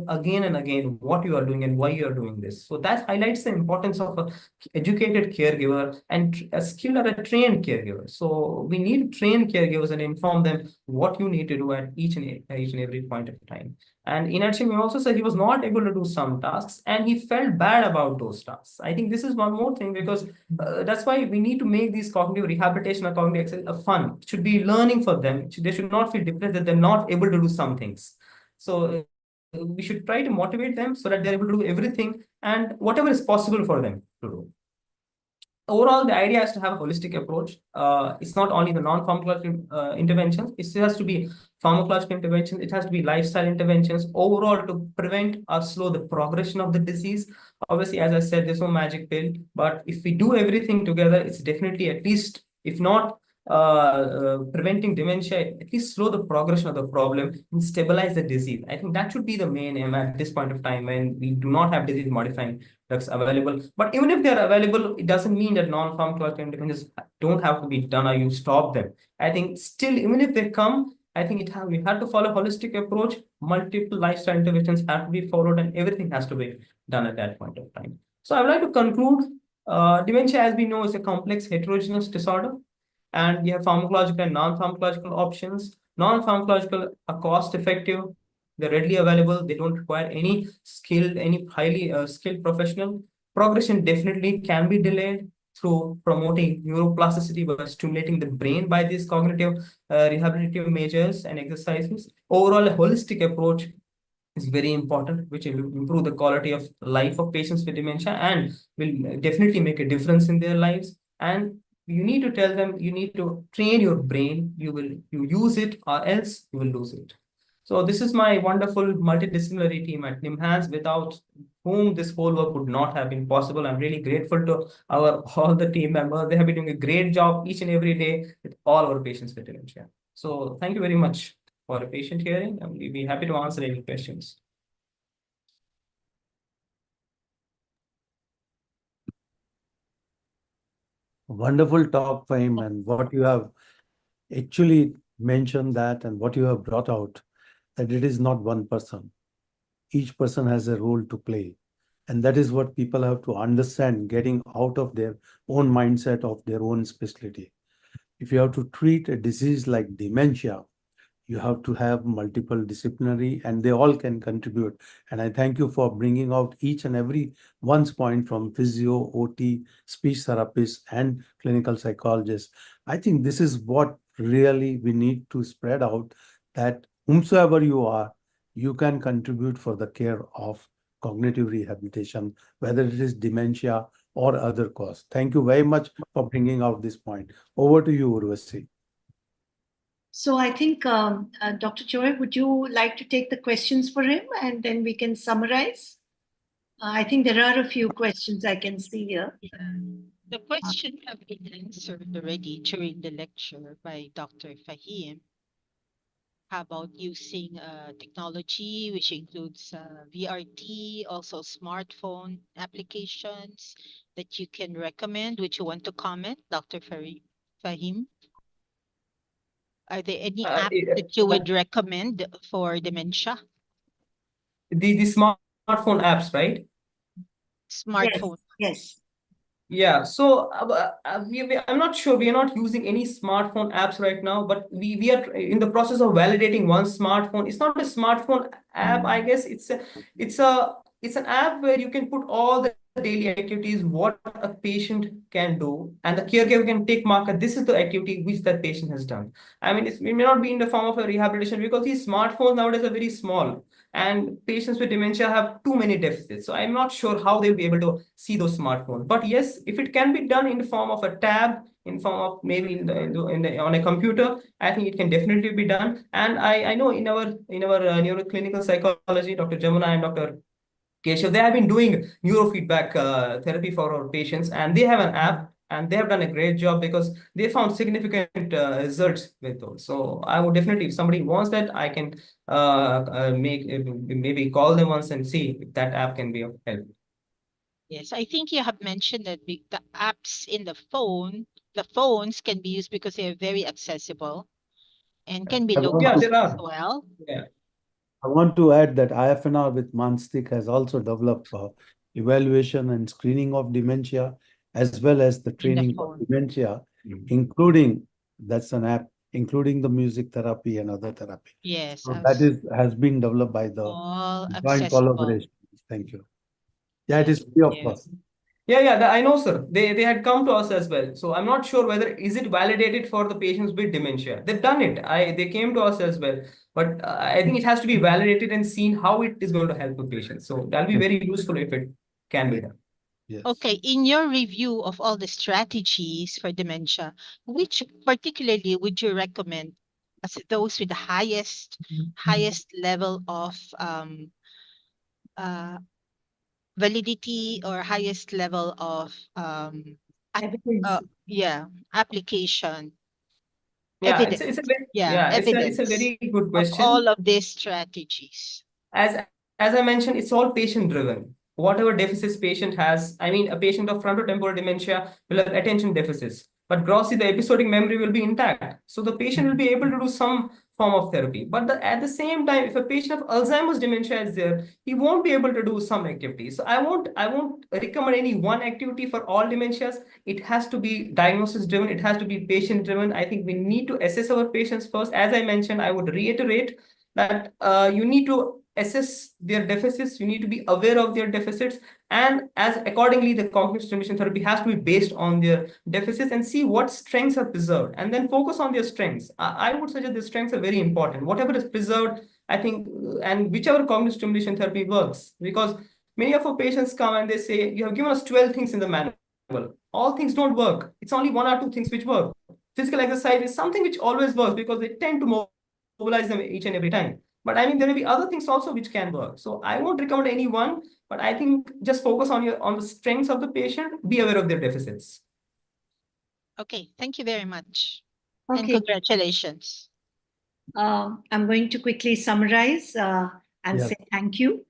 again and again what you are doing and why you are doing this. So that highlights the importance of an educated caregiver and a skilled or a trained caregiver. So we need trained caregivers and inform them what you need to do at each and every point of time. And in addition, we also said he was not able to do some tasks, and he felt bad about those tasks. I think this is one more thing, because that's why we need to make these cognitive rehabilitation or cognitive exercise fun. It should be learning for them. They should not feel depressed that they're not able to do some things. So we should try to motivate them so that they're able to do everything and whatever is possible for them to do. Overall, the idea is to have a holistic approach. It's not only the non-pharmacological interventions, it has to be pharmacological interventions, it has to be lifestyle interventions, overall to prevent or slow the progression of the disease. Obviously, as I said, there's no magic pill, but if we do everything together, it's definitely, at least, if not preventing dementia, at least slow the progression of the problem and stabilize the disease. I think that should be the main aim at this point of time, when we do not have disease modifying drugs available. But even if they're available, it doesn't mean that non-pharmacological interventions don't have to be done or you stop them. I think still, even if they come, I think we have to follow a holistic approach. Multiple lifestyle interventions have to be followed, and everything has to be done at that point of time. So I would like to conclude. Dementia, as we know, is a complex heterogeneous disorder, and we have pharmacological and non-pharmacological options. Non-pharmacological are cost-effective. They're readily available. They don't require any highly skilled professional. Progression definitely can be delayed through promoting neuroplasticity by stimulating the brain by these cognitive rehabilitative measures and exercises. Overall, a holistic approach is very important, which will improve the quality of life of patients with dementia and will definitely make a difference in their lives. And you need to tell them, you need to train your brain, you use it or else you will lose it. So this is my wonderful multidisciplinary team at NIMHANS, without whom this whole work would not have been possible. I'm really grateful to all the team members. They have been doing a great job each and every day with all our patients with dementia. So thank you very much for a patient hearing. And we'll be happy to answer any questions. Wonderful talk, Fahim, and what you have actually mentioned that and what you have brought out, that it is not one person. Each person has a role to play. And that is what people have to understand, getting out of their own mindset of their own specialty. If you have to treat a disease like dementia, you have to have multiple disciplinary and they all can contribute. And I thank you for bringing out each and every one's point, from physio, OT, speech therapists, and clinical psychologists. I think this is what really we need to spread out, that whomsoever you are, you can contribute for the care of cognitive rehabilitation, whether it is dementia or other cause. Thank you very much for bringing out this point. Over to you, Urvashi. So I think, Dr. Choi, would you like to take the questions for him and then we can summarize? I think there are a few questions I can see here. The question have been answered already during the lecture by Dr. Fahim. How about using technology, which includes VRT, also smartphone applications that you can recommend? Would you want to comment, Dr. Fahim? Are there any apps that you would recommend for dementia? The smartphone apps, right? Smartphone. Yes. Yeah, so I'm not sure. We are not using any smartphone apps right now, but we are in the process of validating one smartphone. It's not a smartphone app, I guess. It's an app where you can put all the daily activities, what a patient can do, and the caregiver can take marker. This is the activity which that patient has done. I mean, it may not be in the form of a rehabilitation, because these smartphones nowadays are very small, and patients with dementia have too many deficits. So I'm not sure how they'll be able to see those smartphones. But yes, if it can be done in the form of a tab, in form of maybe on a computer, I think it can definitely be done. And I know in our neuroclinical psychology, Dr. Jamuna and Dr. Keshav, they have been doing neurofeedback therapy for our patients, and they have an app, and they have done a great job because they found significant results with those. So I would definitely, if somebody wants that, I can maybe call them once and see if that app can be of help. Yes, I think you have mentioned that the apps in the phones can be used because they are very accessible and can be localized as well. Yeah. I want to add that IFNR with Manstik has also developed evaluation and screening of dementia, as well as the training of phone. dementia, including, that's an app, including the music therapy and other therapy. Yes, So that has been developed by the all joint accessible. collaboration. Thank you. Yeah, it is free of cost. Yeah, I know, sir. They had come to us as well. So I'm not sure whether is it validated for the patients with dementia. They've done it. They came to us as well. But I think it has to be validated and seen how it is going to help the patients. So that'll be very useful if it can be done. Yes. Okay, in your review of all the strategies for dementia, which particularly would you recommend as those with the highest level of validity or highest level of application? Yeah, Evidence. It's a very good question. Of all of these strategies. As I mentioned, it's all patient driven. Whatever deficits patient has, I mean, a patient of frontotemporal dementia will have attention deficits, but grossly the episodic memory will be intact. So the patient will be able to do some form of therapy. But at the same time, if a patient of Alzheimer's dementia is there, he won't be able to do some activities. So I won't recommend any one activity for all dementias. It has to be diagnosis driven. It has to be patient driven. I think we need to assess our patients first. As I mentioned, I would reiterate that you need to assess their deficits, you need to be aware of their deficits, and as accordingly the cognitive stimulation therapy has to be based on their deficits and see what strengths are preserved and then focus on their strengths. I would suggest the strengths are very important. Whatever is preserved, I think, and whichever cognitive stimulation therapy works, because many of our patients come and they say, you have given us 12 things in the manual, All things don't work. It's only one or two things which work. Physical exercise is something which always works because they tend to mobilize them each and every time. But I mean, there may be other things also which can work. So I won't recommend any one, but I think just focus on the strengths of the patient, be aware of their deficits. Okay, thank you very much. And Okay, congratulations. I'm going to quickly summarize and Yes. say thank you.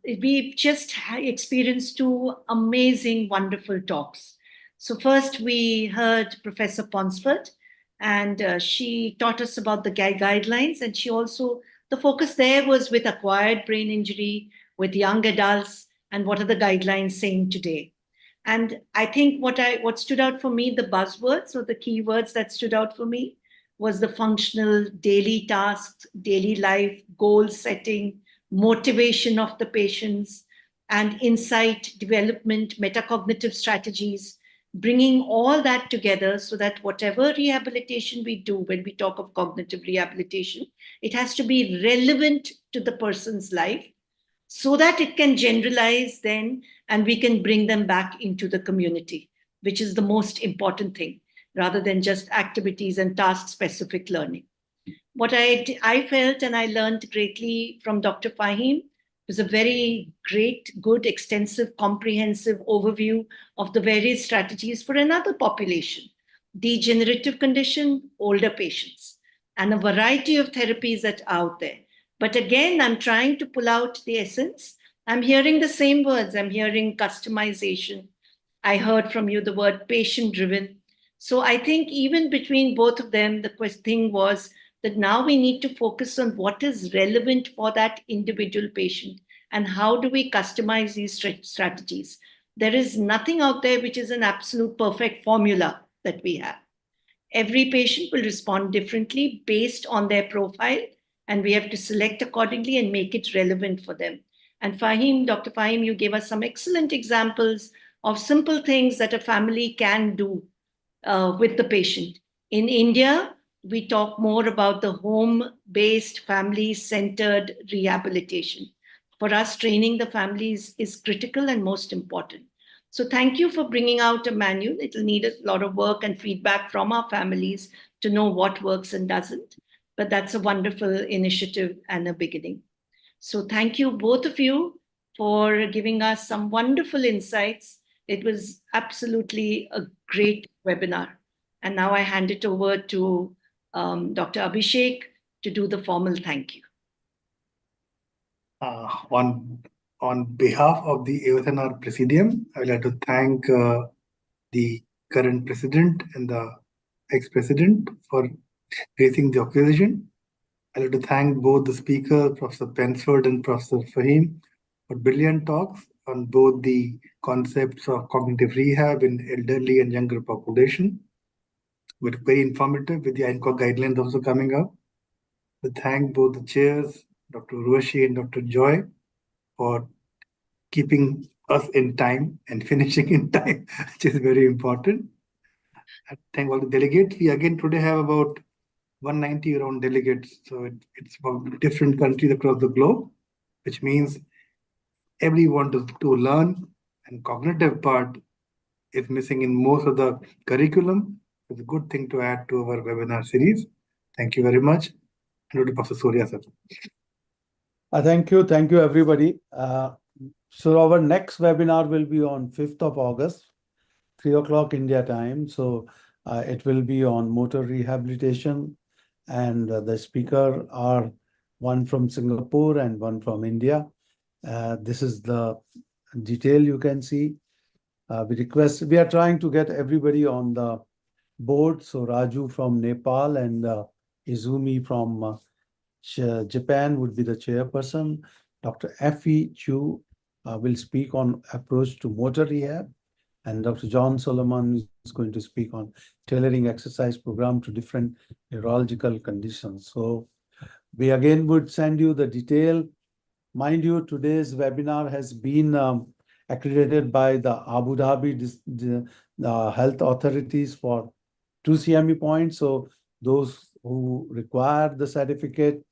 We've just experienced two amazing, wonderful talks. So first we heard Professor Ponsford, and she taught us about the guidelines, and she also, the focus there was with acquired brain injury, with young adults, and what are the guidelines saying today. And I think what stood out for me, the buzzwords or the keywords that stood out for me, was the functional daily tasks, daily life, goal setting, motivation of the patients, and insight development, metacognitive strategies, bringing all that together so that whatever rehabilitation we do, when we talk of cognitive rehabilitation, it has to be relevant to the person's life so that it can generalize then and we can bring them back into the community, which is the most important thing, rather than just activities and task-specific learning. What I felt and I learned greatly from Dr. Fahim was a very great, good, extensive, comprehensive overview of the various strategies for another population, degenerative condition, older patients, and a variety of therapies that are out there. But again, I'm trying to pull out the essence. I'm hearing the same words. I'm hearing customization. I heard from you the word patient-driven. So I think even between both of them, the thing was that now we need to focus on what is relevant for that individual patient and how do we customize these strategies. There is nothing out there which is an absolute perfect formula that we have. Every patient will respond differently based on their profile, and we have to select accordingly and make it relevant for them. And Fahim, Dr. Fahim, you gave us some excellent examples of simple things that a family can do with the patient. In India, we talk more about the home-based, family-centered rehabilitation. For us, training the families is critical and most important. So thank you for bringing out a manual. It'll need a lot of work and feedback from our families to know what works and doesn't. But that's a wonderful initiative and a beginning. So thank you, both of you, for giving us some wonderful insights. It was absolutely a great webinar. And now I hand it over to Dr. Abhishek to do the formal thank you. On behalf of the AOSNR Presidium, I would like to thank the current president and the ex-president for raising the occasion. I'd like to thank both the speakers, Professor Ponsford and Professor Fahim, for brilliant talks on both the concepts of cognitive rehab in elderly and younger population, with very informative, with the INCOG guidelines also coming up. To thank both the chairs, Dr. Urvashi and Dr. Joy, for keeping us in time and finishing in time, which is very important. I thank all the delegates. We again today have about 190 around delegates. So it's about different countries across the globe, which means everyone to learn, and cognitive part is missing in most of the curriculum. It's a good thing to add to our webinar series. Thank you very much. Hello to Professor Surya sir. Thank you, everybody. So our next webinar will be on 5th of August, 3 o'clock India time. So it will be on motor rehabilitation, and the speaker are one from Singapore and one from India. This is the detail you can see. We are trying to get everybody on the board. So Raju from Nepal and Izumi from Japan would be the chairperson. Dr. F.E. Chu will speak on approach to motor rehab, and Dr. John Solomon is going to speak on tailoring exercise program to different neurological conditions. So we again would send you the detail. Mind you, today's webinar has been accredited by the Abu Dhabi health authorities for 2 CME points. So those who require the certificate,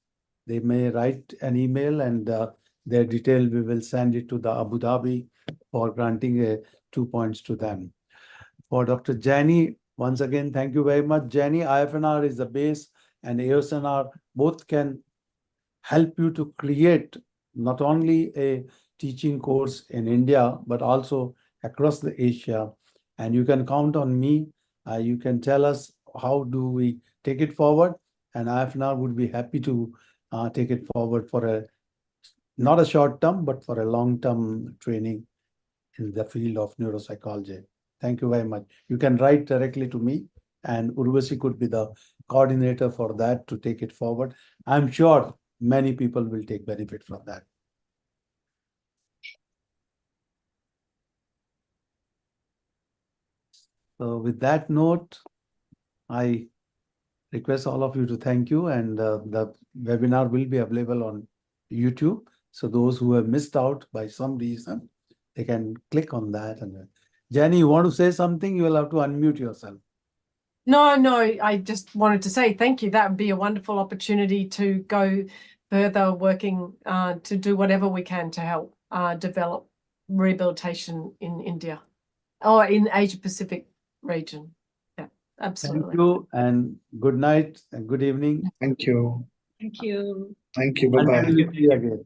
they may write an email, and their detail we will send it to the Abu Dhabi for granting a 2 points to them. For Dr. Jani, once again, thank you very much. Jani, IFNR is the base and AOSNR both can help you to create not only a teaching course in India, but also across the Asia. And you can count on me. You can tell us how do we take it forward. And IFNR would be happy to take it forward for not a short term, but for a long-term training in the field of neuropsychology. Thank you very much. You can write directly to me, and Urvashi could be the coordinator for that to take it forward. I'm sure many people will take benefit from that. So with that note, I request all of you to thank you, and the webinar will be available on YouTube. So those who have missed out by some reason, they can click on that. And Jenny, you want to say something? You will have to unmute yourself. No, I just wanted to say thank you. That would be a wonderful opportunity to go further working to do whatever we can to help develop rehabilitation in India or in Asia Pacific region. Yeah, absolutely. Thank you, and good night and good evening. Thank you. Thank you. Thank you. Bye-bye. Until we see you again.